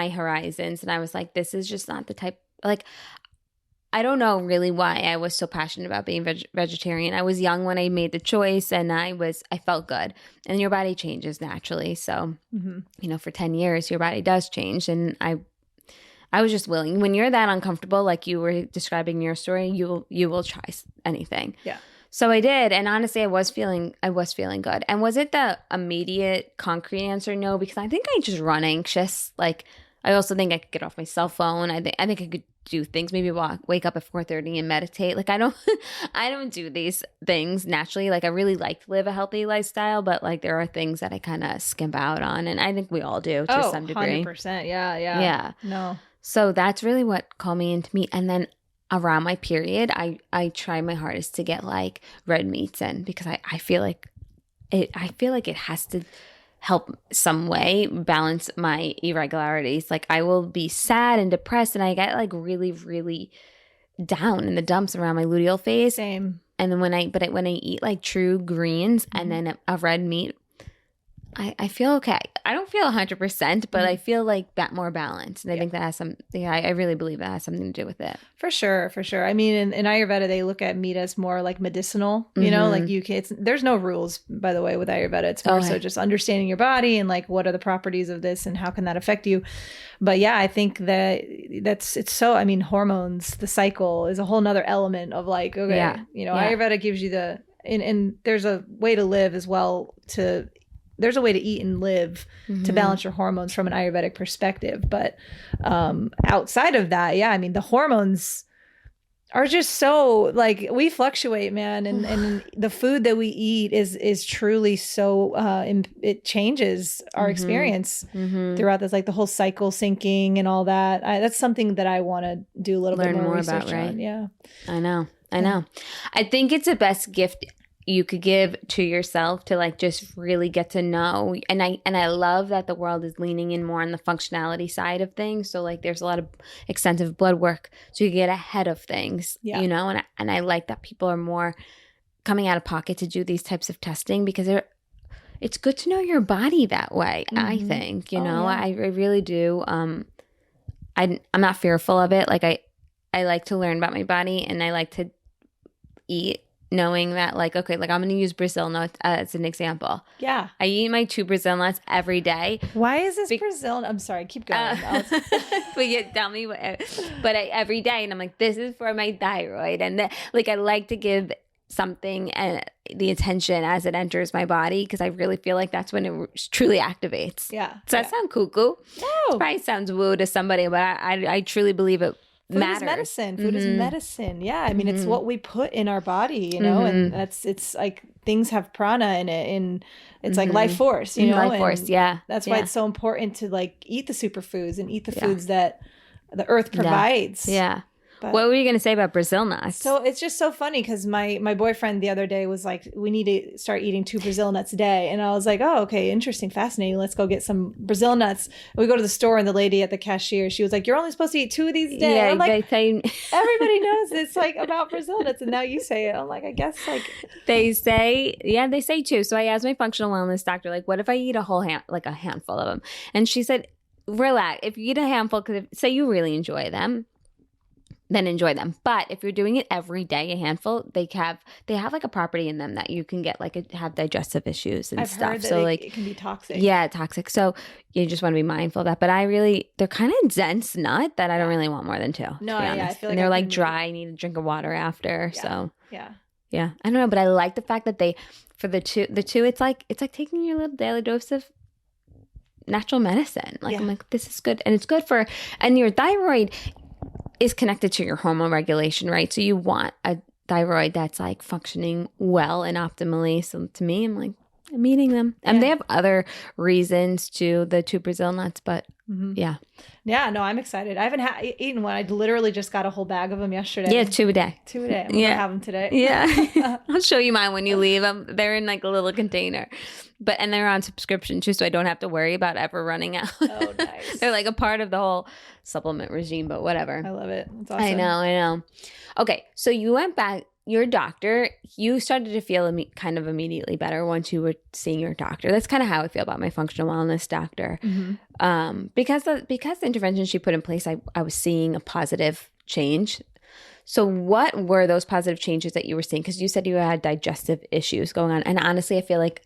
horizons, and I was like, this is just not the type, like, I don't know really why I was so passionate about being vegetarian. I was young when I made the choice, and I felt good. And your body changes naturally. So, you know, for 10 years, your body does change. And I was just willing. When you're that uncomfortable, like you were describing your story, you will try anything. Yeah. So I did. And honestly, I was feeling good. And was it the immediate concrete answer? No, because I think I just run anxious. Like, I also think I could get off my cell phone. I think I could do things, maybe wake up at 4:30 and meditate. Like I don't do these things naturally. Like I really like to live a healthy lifestyle, but like there are things that I kind of skimp out on, and I think we all do to some degree. 100%. Yeah. No. So that's really what called me into meat. And then around my period, I try my hardest to get like red meats in, because I feel like it has to help some way balance my irregularities. Like I will be sad and depressed, and I get like really, really down in the dumps around my luteal phase. Same. And then when I eat like true greens and then a red meat, I feel okay. I don't feel 100%, but I feel like that more balanced. And I think that has I really believe that has something to do with it. For sure. I mean, in Ayurveda, they look at meat as more like medicinal, you know, like there's no rules, by the way, with Ayurveda. It's more so just understanding your body and like, what are the properties of this and how can that affect you? But yeah, I think I mean, hormones, the cycle is a whole nother element of like, okay, you know, Ayurveda gives you and there's a way to live as well to there's a way to eat and live to balance your hormones from an Ayurvedic perspective. But outside of that, yeah, I mean, the hormones are just so like we fluctuate, man. And the food that we eat is truly so it changes our experience throughout this, like the whole cycle syncing and all that. That's something that I want to do a little bit more research about, right? On. Yeah. I know. I think it's the best gift you could give to yourself to like just really get to know. And I love that the world is leaning in more on the functionality side of things. So like there's a lot of extensive blood work so you get ahead of things, you know, and I like that people are more coming out of pocket to do these types of testing because it's good to know your body that way. I think, you know, I really do. I'm not fearful of it. Like I like to learn about my body and I like to eat knowing that like, okay, like I'm going to use Brazil nuts as an example. Yeah. I eat my 2 Brazil nuts every day. Why is this Brazil? I'm sorry. Keep going. But yeah, tell me what, but every day. And I'm like, this is for my thyroid. And like, I like to give something and the attention as it enters my body because I really feel like that's when it truly activates. Yeah. Does that sound cuckoo? No. It probably sounds woo to somebody, but I trually believe it. Food is medicine. Food is medicine. Yeah. I mean, it's what we put in our body, you know, and it's like things have prana in it and it's like life force, you know, life force. Yeah. That's why it's so important to like eat the superfoods and eat the foods that the earth provides. Yeah. But, what were you going to say about Brazil nuts? So it's just so funny because my boyfriend the other day was like, we need to start eating 2 Brazil nuts a day. And I was like, oh, okay, interesting, fascinating. Let's go get some Brazil nuts. And we go to the store and the lady at the cashier, she was like, you're only supposed to eat 2 of these a day. Yeah, I'm like, everybody knows it's like about Brazil nuts. And now you say it. I'm like, I guess like. They say 2. So I asked my functional wellness doctor, like, what if I eat a whole like a handful of them? And she said, relax. If you eat a handful, because say you really enjoy them, then enjoy them. But if you're doing it every day, a handful, they have like a property in them that you can get like have digestive issues and stuff. Heard that so like it can be toxic. Yeah, toxic. So you just want to be mindful of that. But they're kind of dense nut that I don't really want more than 2. No, yeah, I feel like and they're like dry. I need a drink of water after. Yeah. So yeah. I don't know, but I like the fact that for the two, it's like taking your little daily dose of natural medicine. Like I'm like, this is good, and it's good and your thyroid is connected to your hormone regulation, right? So you want a thyroid that's like functioning well and optimally. So to me, I'm like, I'm eating them. And they have other reasons to the 2 Brazil nuts, but yeah. Yeah, no, I'm excited. I haven't eaten one. I literally just got a whole bag of them yesterday. Yeah, 2 a day. 2 a day. I'm going to have them today. Yeah. I'll show you mine when you leave. They're in like a little container. And they're on subscription too, so I don't have to worry about ever running out. Oh, nice. They're like a part of the whole supplement regime, but whatever. I love it. It's awesome. I know. Okay, so you went back. Your doctor, you started to feel kind of immediately better once you were seeing your doctor. That's kind of how I feel about my functional wellness doctor. Because the intervention she put in place, I was seeing a positive change. So what were those positive changes that you were seeing? Because you said you had digestive issues going on. And honestly, I feel like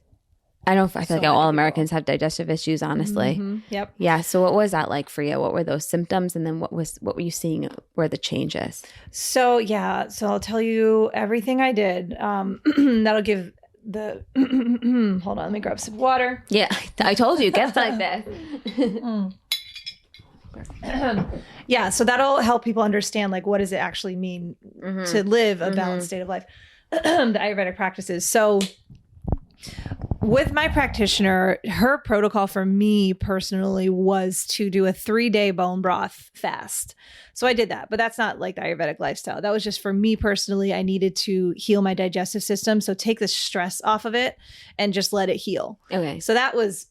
I feel like all Americans have digestive issues, honestly. Yep. Yeah. So what was that like for you? What were those symptoms? And then what were you seeing were the changes? So I'll tell you everything I did. That'll give the hold on, let me grab some water. Yeah. I told you, it gets like this. Yeah. So that'll help people understand like what does it actually mean to live a balanced state of life. The Ayurvedic practices. So with my practitioner, her protocol for me personally was to do a 3-day bone broth fast. So I did that, but that's not like the Ayurvedic lifestyle. That was just for me personally. I needed to heal my digestive system. So take the stress off of it and just let it heal. Okay. So that was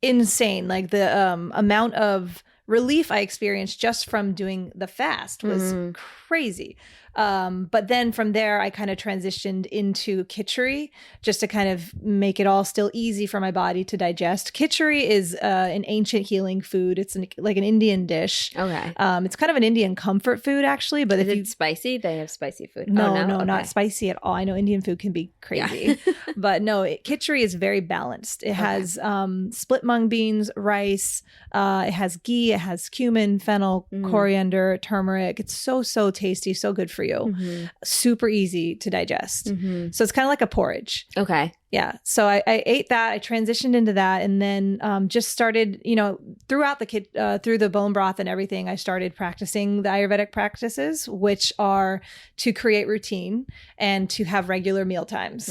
insane. Like the amount of relief I experienced just from doing the fast was crazy. But then from there, I kind of transitioned into khichdi just to kind of make it all still easy for my body to digest. Khichdi is an ancient healing food. It's like an Indian dish. Okay. It's kind of an Indian comfort food, actually. But is it spicy? They have spicy food. No, not spicy at all. I know Indian food can be crazy. Yeah. But no, khichdi is very balanced. It has split mung beans, rice. It has ghee. It has cumin, fennel, coriander, turmeric. It's so tasty. So good for you. Super easy to digest. So it's kind of like a porridge. Okay. Yeah. So I ate that. I transitioned into that, and then just started, throughout through the bone broth and everything, I started practicing the Ayurvedic practices, which are to create routine and to have regular meal times.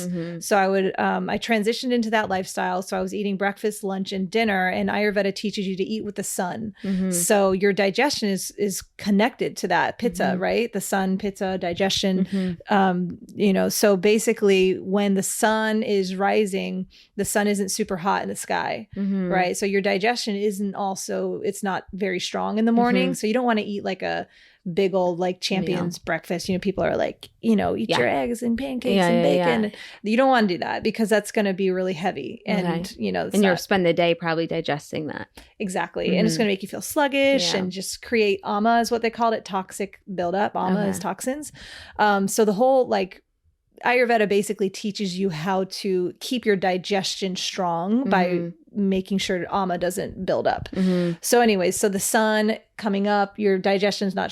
So I transitioned into that lifestyle. So I was eating breakfast, lunch, and dinner, and Ayurveda teaches you to eat with the sun. So your digestion is connected to that pitta, right? The sun, pitta, digestion. So basically when the sun is rising, the sun isn't super hot in the sky, right? So your digestion it's not very strong in the morning. So you don't want to eat like a big old like Champions breakfast. People are like, eat your eggs and pancakes and bacon. Yeah. You don't want to do that because that's going to be really heavy. And, and you'll spend the day probably digesting that. Exactly. And it's going to make you feel sluggish and just create ama is what they called it. Toxic buildup. Ama is toxins. So the whole like Ayurveda basically teaches you how to keep your digestion strong by making sure ama doesn't build up. So anyways, so the sun coming up, your digestion's not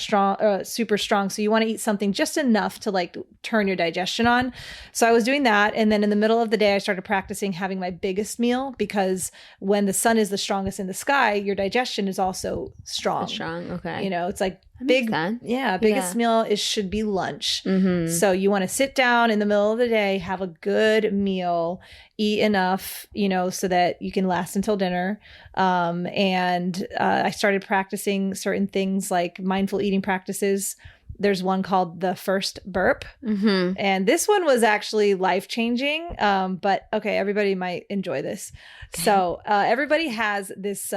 super strong. So you want to eat something just enough to like turn your digestion on. So I was doing that. And then in the middle of the day, I started practicing having my biggest meal because when the sun is the strongest in the sky, your digestion is also strong. Okay. It's like biggest meal should be lunch. So you want to sit down in the middle of the day, have a good meal, eat enough, so that you can last until dinner. And I started practicing certain things like mindful eating practices. There's one called the first burp. And this one was actually life-changing. But okay, everybody might enjoy this. Okay. So everybody has this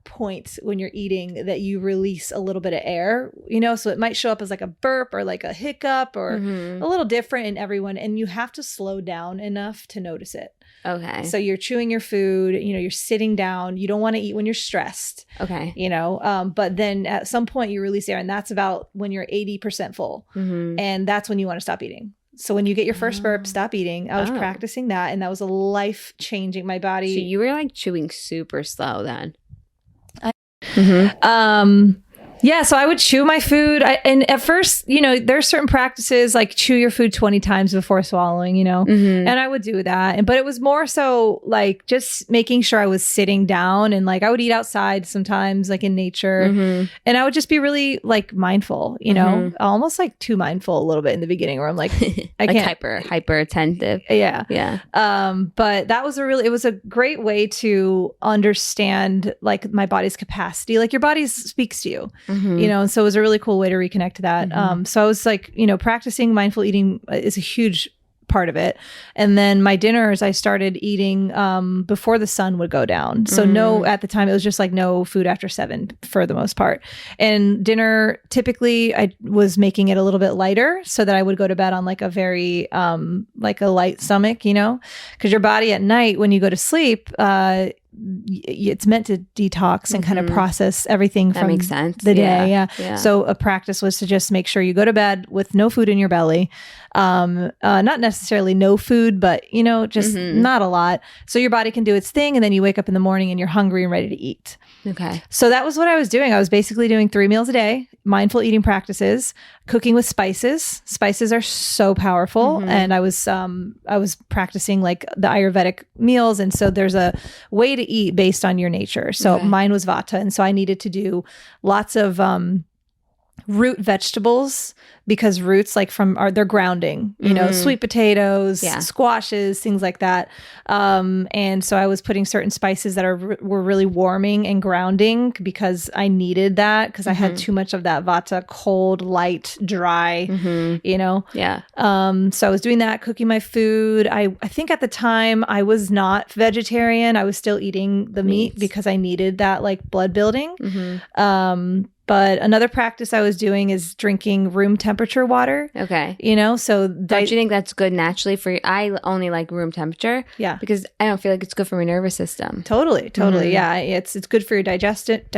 point when you're eating that you release a little bit of air, so it might show up as like a burp or like a hiccup or a little different in everyone. And you have to slow down enough to notice it. Okay. So you're chewing your food, you're sitting down. You don't want to eat when you're stressed. Okay. But then at some point you release air, and that's about when you're 80% full. And that's when you want to stop eating. So when you get your first burp, stop eating. I was practicing that, and that was a life-changing my body. So you were like chewing super slow then. Yeah, so I would chew my food. And at first, there's certain practices like chew your food 20 times before swallowing, and I would do that. But it was more so like just making sure I was sitting down, and like I would eat outside sometimes, like in nature. And I would just be really like mindful, almost like too mindful a little bit in the beginning where I'm like, I like can't. hyper attentive. Yeah. Yeah. But that was it was a great way to understand like my body's capacity. Like your body speaks to you. So it was a really cool way to reconnect to that. So I was like, practicing mindful eating is a huge part of it. And then my dinners, I started eating before the sun would go down. So at the time it was just like no food after 7 for the most part. And dinner, typically I was making it a little bit lighter so that I would go to bed on like a very, like a light stomach, because your body at night, when you go to sleep, it's meant to detox and kind of process everything from makes sense. The day. Yeah. So a practice was to just make sure you go to bed with no food in your belly. Not necessarily no food, but just not a lot. So your body can do its thing. And then you wake up in the morning and you're hungry and ready to eat. Okay. So that was what I was doing. I was basically doing 3 meals a day, mindful eating practices, cooking with spices. Spices are so powerful. And I was practicing like the Ayurvedic meals. And so there's a way to eat based on your nature. So mine was Vata. And so I needed to do lots of root vegetables, because roots they're grounding, sweet potatoes, squashes, things like that. And so I was putting certain spices that were really warming and grounding because I needed that, because I had too much of that Vata, cold, light, dry, Yeah. So I was doing that, cooking my food. I think at the time I was not vegetarian. I was still eating the meat because I needed that like blood building. But another practice I was doing is drinking room temperature water. Okay. So don't you think that's good naturally for you? I only like room temperature. Yeah. Because I don't feel like it's good for my nervous system. Totally. Yeah. It's good for your digestion.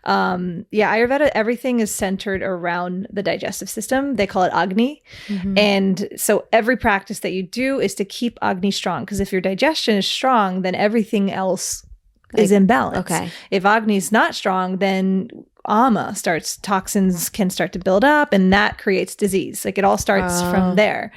Ayurveda, everything is centered around the digestive system. They call it Agni. And so every practice that you do is to keep Agni strong. Because if your digestion is strong, then everything else is in balance. Okay. If Agni is not strong, then toxins can start to build up, and that creates disease. Like it all starts from there.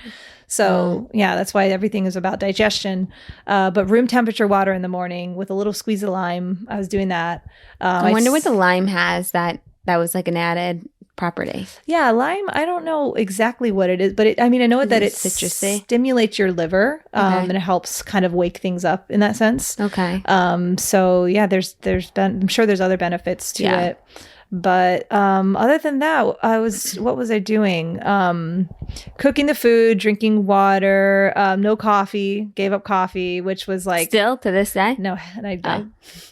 So yeah, that's why everything is about digestion. But room temperature water in the morning with a little squeeze of lime. I was doing that. I wonder what the lime has that was like an added property. Yeah, lime, I don't know exactly what it is, but I know that it citrusy? Stimulates your liver, and it helps kind of wake things up in that sense. Okay. So yeah, I'm sure there's other benefits to it. But other than that, what was I doing? Cooking the food, drinking water, no coffee, gave up coffee, which was like still to this day. No, and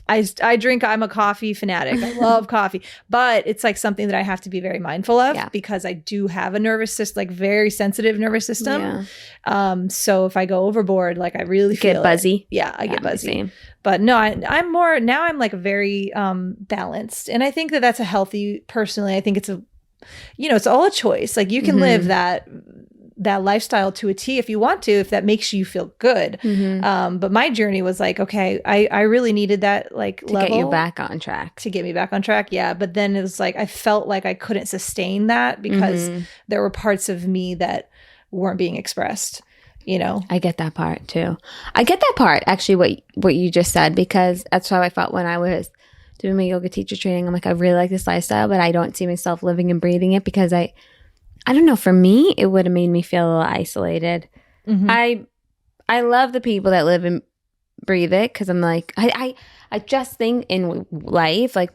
I drink. I'm a coffee fanatic. I love coffee, but it's like something that I have to be very mindful of because I do have a nervous system, like very sensitive nervous system. Yeah. So if I go overboard, like I really feel get buzzy. Yeah, I get buzzy. Same. But no, I'm more now. I'm like very balanced, and I think that that's a healthy. Personally, I think it's it's all a choice. Like you can live that lifestyle to a T if you want to, if that makes you feel good. But my journey was like, okay, I really needed that like to level get you back on track. To get me back on track, yeah. But then it was like I felt like I couldn't sustain that because there were parts of me that weren't being expressed. I get that part too. I get that part actually what you just said, because that's how I felt when I was doing my yoga teacher training. I'm like, I really like this lifestyle, but I don't see myself living and breathing it because I don't know, for me it would have made me feel a little isolated. I love the people that live and breathe it, because I'm like I just think in life, like,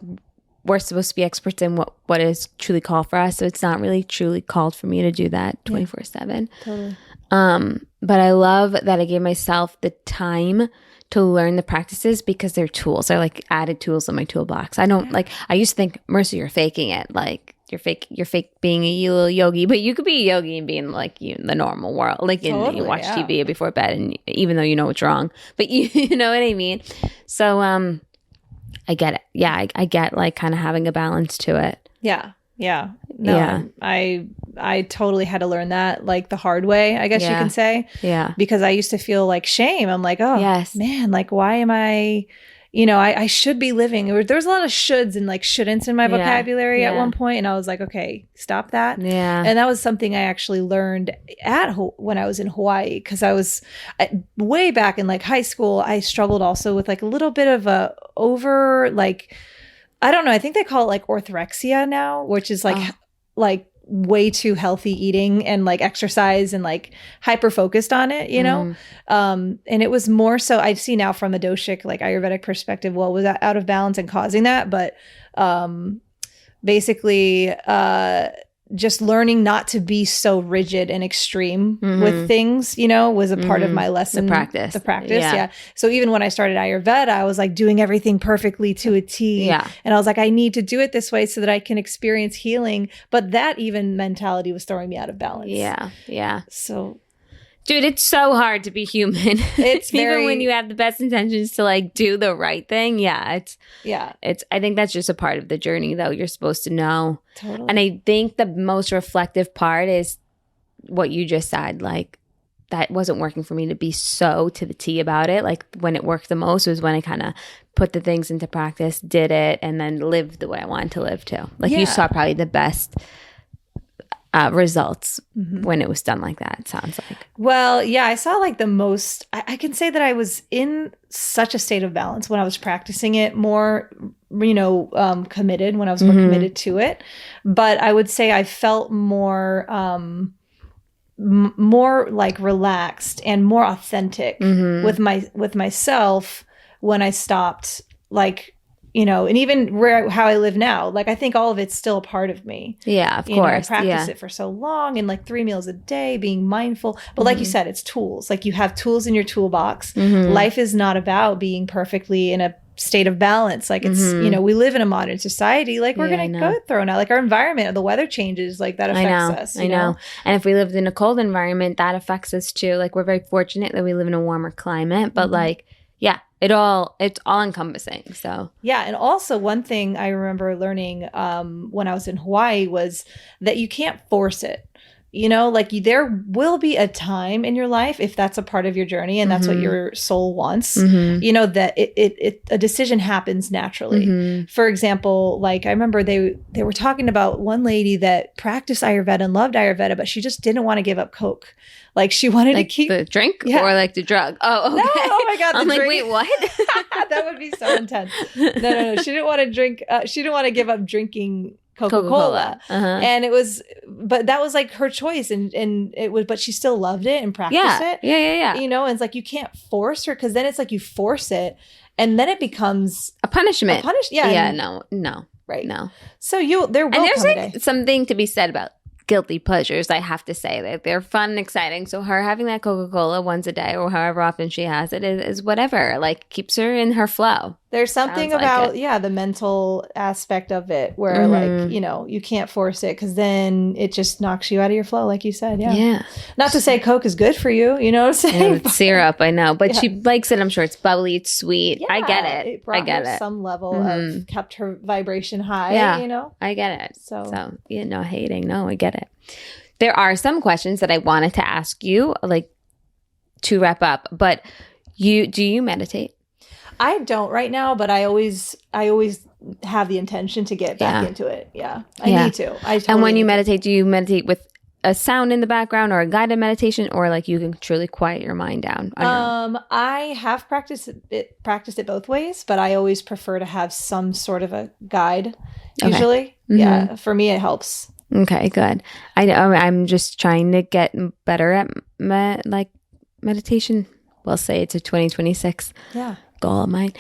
we're supposed to be experts in what is truly called for us, so it's not really truly called for me to do that 24/7. Totally. But I love that I gave myself the time to learn the practices because they're tools. They're like added tools in my toolbox. I don't like, I used to think, Marissa, you're faking it. Like you're fake being a little yogi, but you could be a yogi and be in like in the normal world. Like totally, you watch TV before bed, and even though you know it's wrong, but you know what I mean? So, I get it. Yeah. I get like kind of having a balance to it. Yeah. Yeah. No, yeah. I totally had to learn that like the hard way, I guess you can say. Yeah. Because I used to feel like shame. I'm like, oh man, like why am I, I should be living. There's a lot of shoulds and like shouldn'ts in my vocabulary at one point. And I was like, okay, stop that. Yeah. And that was something I actually learned when I was in Hawaii. Cause I was way back in like high school. I struggled also with like a little bit of I don't know. I think they call it like orthorexia now, which is like way too healthy eating and like exercise and like hyper focused on it, and it was more so I see now from a doshic, like Ayurvedic perspective, well, was that out of balance and causing that? But basically, just learning not to be so rigid and extreme with things, was a part of my lesson. The practice. Yeah. So even when I started Ayurveda, I was like doing everything perfectly to a T. Yeah. And I was like, I need to do it this way so that I can experience healing. But that even mentality was throwing me out of balance. Yeah. Yeah. So, dude, it's so hard to be human. It's even when you have the best intentions to like do the right thing. Yeah. I think that's just a part of the journey, though. You're supposed to know. Totally. And I think the most reflective part is what you just said. Like, that wasn't working for me to be so to the T about it. Like, when it worked the most was when I kind of put the things into practice, did it, and then lived the way I wanted to live too. Like, you saw probably the best results when it was done like that, it sounds like. Well, yeah, I saw like the most, I can say that I was in such a state of balance when I was practicing it more, committed, when I was more committed to it. But I would say I felt more like relaxed and more authentic with myself when I stopped, like, and even how I live now, like I think all of it's still a part of me. Yeah, of course. I practiced it for so long, and like 3 meals a day, being mindful. But like you said, it's tools. Like you have tools in your toolbox. Life is not about being perfectly in a state of balance. Like it's, we live in a modern society. Like we're going to go thrown out. Like our environment, the weather changes. Like that affects us. I know. And if we lived in a cold environment, that affects us too. Like we're very fortunate that we live in a warmer climate. But like, yeah. It's all encompassing. So yeah, and also one thing I remember learning when I was in Hawaii was that you can't force it. You know, like there will be a time in your life, if that's a part of your journey and that's what your soul wants, you know, that a decision happens naturally. For example, like I remember they were talking about one lady that practiced Ayurveda and loved Ayurveda, but she just didn't want to give up Coke. Like she wanted like to keep the drink or like the drug. Oh, okay. No, oh my God. I'm like, drink. wait, what? That would be so intense. No. She didn't want to drink. She didn't want to give up drinking Coca-Cola. And it was, but that was like her choice. And it was, but she still loved it and practiced it. Yeah. You know, and it's like, you can't force her, because then it's like you force it and then it becomes a punishment. Yeah. No. Right. No. So there will and there's come a like day. something to be said about guilty pleasures, I have to say. That they're fun and exciting. So her having that Coca-Cola once a day or however often she has it is whatever. Like keeps her in her flow. There's something about, the mental aspect of it where like, you know, you can't force it, because then it just knocks you out of your flow, like you said. Yeah. Not to say Coke is good for you, you know what I'm saying? It's syrup, I know. But she likes it. I'm sure it's bubbly, it's sweet. I get it. It brought her some level of kept her vibration high, you know? I get it. So no hating. No, I get it. There are some questions that I wanted to ask you, like to wrap up, but do you meditate? I don't right now, but I always have the intention to get back into it. Yeah. I need to. And when you meditate, do you meditate with a sound in the background or a guided meditation, or like you can truly quiet your mind down? I have practiced it both ways, but I always prefer to have some sort of a guide usually. Yeah. For me, it helps. Okay, good. I'm just trying to get better at meditation. We'll say it's a 2026 goal of mine.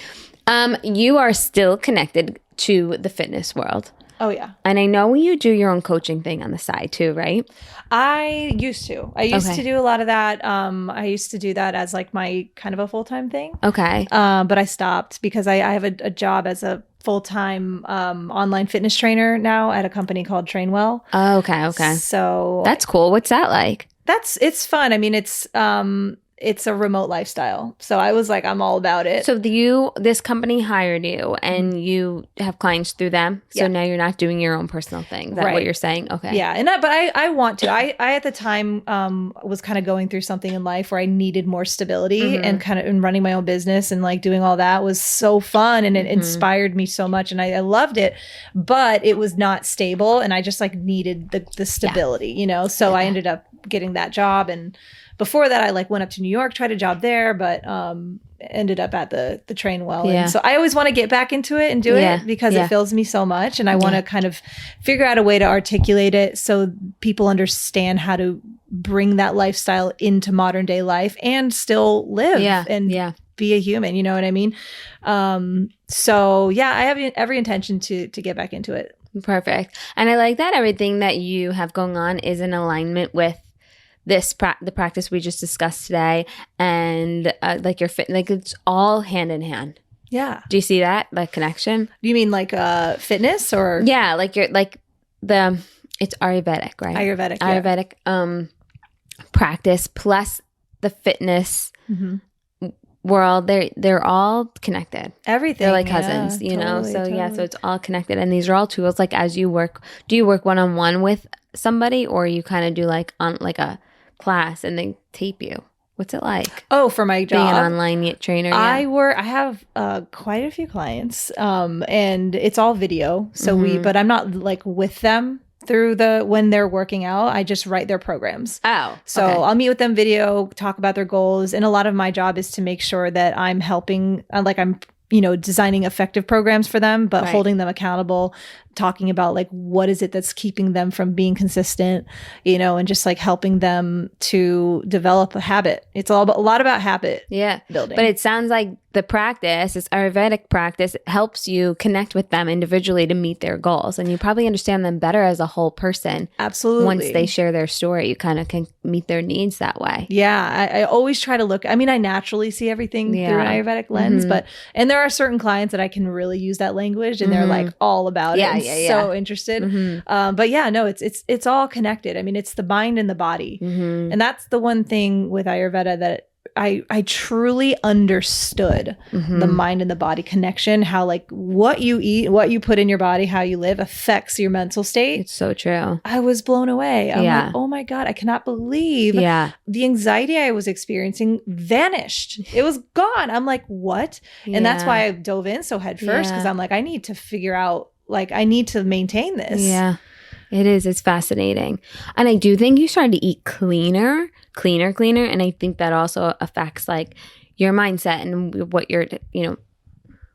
You are still connected to the fitness world. Oh, yeah. And I know you do your own coaching thing on the side too, right? I used to. I used to do a lot of that. I used to do that as like my kind of a full-time thing. Okay. But I stopped because I have a job as a full-time online fitness trainer now at a company called Trainwell. Oh, okay. So that's cool. What's that like? It's fun. I mean, it's a remote lifestyle. So I was like, I'm all about it. So this company hired you and you have clients through them. So now you're not doing your own personal thing. Is that what you're saying? Okay. Yeah. But I want to. I at the time was kind of going through something in life where I needed more stability and kind of in running my own business and like doing all that was so fun and it inspired me so much and I loved it, but it was not stable and I just like needed the stability, you know? So I ended up getting that job, and before that I like went up to New York, tried a job there, but ended up at the Trainwell. And so I always want to get back into it and do it because it fills me so much, and I want to kind of figure out a way to articulate it so people understand how to bring that lifestyle into modern day life and still live and be a human, you know what I mean? So yeah, I have every intention to get back into it. Perfect. And I like that everything that you have going on is in alignment with the practice we just discussed today, and like your fit, like it's all hand in hand. Yeah. Do you see that connection? You mean like fitness or? Yeah, like it's Ayurvedic, right? Ayurvedic practice plus the fitness world. They're all connected. Everything. They're like cousins, you know. So so it's all connected, and these are all tools. Like as you work, do you work one-on-one with somebody, or you kind of do like on like a class and they tape you? What's it like? Oh, for my job, being an online trainer. I have quite a few clients, and it's all video. So but I'm not like with them through when they're working out. I just write their programs. Oh, so I'll meet with them video, talk about their goals, and a lot of my job is to make sure that I'm helping, like I'm designing effective programs for them, but holding them accountable, talking about like what is it that's keeping them from being consistent, and just like helping them to develop a habit. It's a lot about habit building. But it sounds like the practice, this Ayurvedic practice, helps you connect with them individually to meet their goals, and you probably understand them better as a whole person. Absolutely. Once they share their story, you kind of can meet their needs that way. Yeah, I always try to look. I mean, I naturally see everything through an Ayurvedic lens, and there are certain clients that I can really use that language, and they're like all about it. So interested. But yeah, no, it's all connected. I mean, it's the mind and the body, and that's the one thing with Ayurveda that I truly understood the mind and the body connection, how like what you eat, what you put in your body, how you live affects your mental state. It's so true. I was blown away. I'm like, oh my God, I cannot believe the anxiety I was experiencing vanished. It was gone. I'm like, what? And that's why I dove in so head first, because I'm like, I need to figure out, like, I need to maintain this. Yeah, it is. It's fascinating. And I do think you started to eat cleaner. And I think that also affects like your mindset and what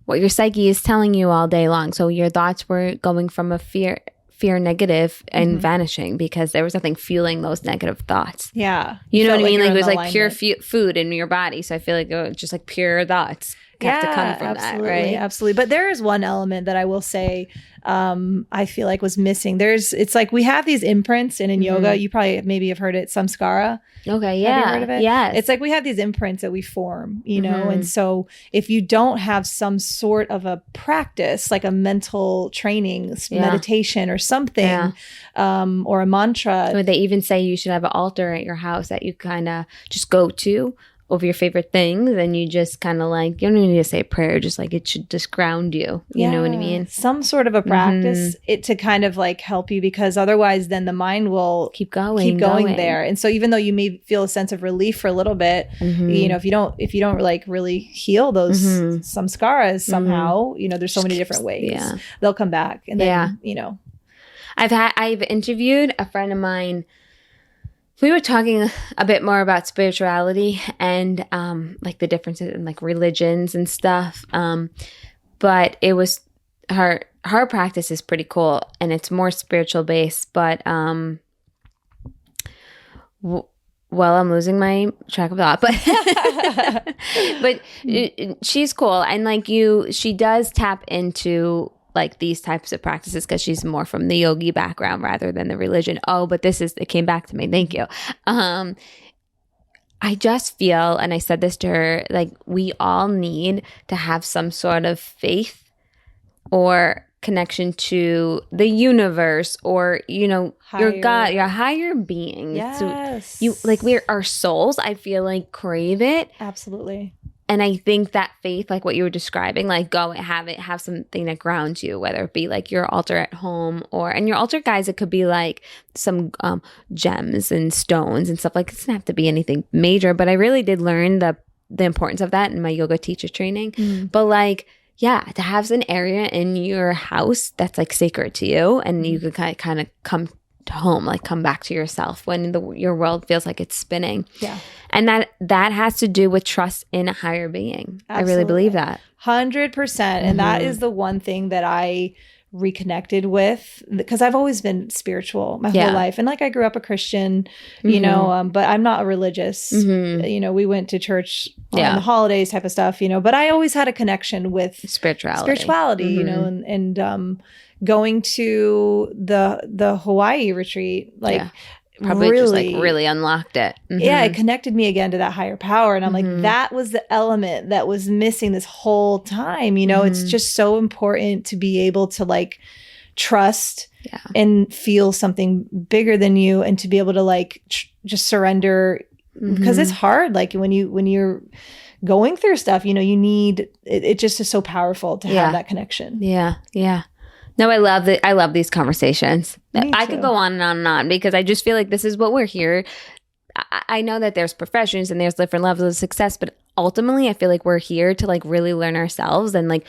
what your psyche is telling you all day long. So your thoughts were going from a fear negative and vanishing because there was nothing fueling those negative thoughts. Yeah. You know what I mean? Like it was like pure food in your body. So I feel like it was just like pure thoughts have to come from that, right? Absolutely. But there is one element that I will say I feel like was missing. It's like we have these imprints, and in yoga, you probably maybe have heard it, samskara. Okay, yeah. Have you heard of it? Yes. It's like we have these imprints that we form, you know? And so if you don't have some sort of a practice, like a mental training, meditation or something, or a mantra. Or they even say you should have an altar at your house that you kind of just go to over your favorite things, and you just kind of like, you don't need to say a prayer, just like it should just ground you. You know what I mean? Some sort of a practice it to kind of like help you, because otherwise then the mind will keep going there. And so even though you may feel a sense of relief for a little bit, you know, if you don't like really heal those samskaras somehow, you know, there's so many different ways they'll come back. And then, you know, I've interviewed a friend of mine. We were talking a bit more about spirituality and like the differences in like religions and stuff. But it was her practice is pretty cool, and it's more spiritual based. But I'm losing my track of thought. But she's cool, and like she does tap into like these types of practices because she's more from the yogi background rather than the religion. Oh, but it came back to me. Thank you. I just feel, and I said this to her, like we all need to have some sort of faith or connection to the universe, or, you know, your God, your higher being. Yes. So our souls, I feel like crave it. Absolutely. And I think that faith, like what you were describing, like go and have something that grounds you, whether it be like your altar at home and your altar, guys, it could be like some gems and stones and stuff. Like it doesn't have to be anything major, but I really did learn the importance of that in my yoga teacher training. But like, yeah, to have an area in your house that's like sacred to you, and you could kind of come to home, like come back to yourself when your world feels like it's spinning. Yeah. And that has to do with trust in a higher being. Absolutely. I really believe that. 100%. And that is the one thing that I reconnected with, because I've always been spiritual my whole life. And like I grew up a Christian, you know, but I'm not religious. You know, we went to church on the holidays type of stuff, you know, but I always had a connection with spirituality, you know, and going to the Hawaii retreat, like probably really, just like really unlocked it. Yeah, it connected me again to that higher power. And I'm like, that was the element that was missing this whole time. You know, it's just so important to be able to like trust and feel something bigger than you, and to be able to like just surrender, because it's hard. Like when you're going through stuff, you know, you need it just is so powerful to have that connection. Yeah. No, I love it. I love these conversations. I could go on and on and on, because I just feel like this is what we're here. I know that there's professions and there's different levels of success, but ultimately I feel like we're here to like really learn ourselves and like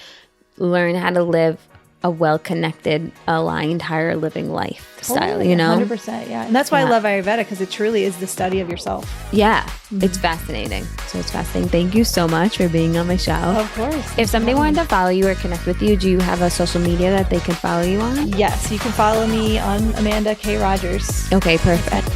learn how to live a well-connected, aligned, higher living lifestyle, you know? 100%, yeah. And that's why I love Ayurveda, because it truly is the study of yourself. Yeah, it's fascinating. So it's fascinating. Thank you so much for being on my show. Of course. If somebody wanted to follow you or connect with you, do you have a social media that they can follow you on? Yes, you can follow me on Amanda K. Rogers. Okay, perfect.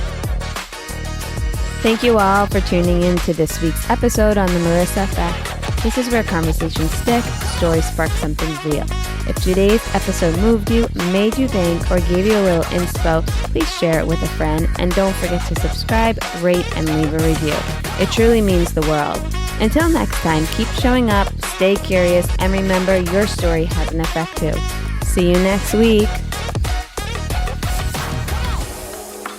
Thank you all for tuning in to this week's episode on the Marissa Effect. This is where conversations stick, stories spark something real. If today's episode moved you, made you think, or gave you a little inspo, please share it with a friend. And don't forget to subscribe, rate, and leave a review. It truly means the world. Until next time, keep showing up, stay curious, and remember your story has an effect too. See you next week.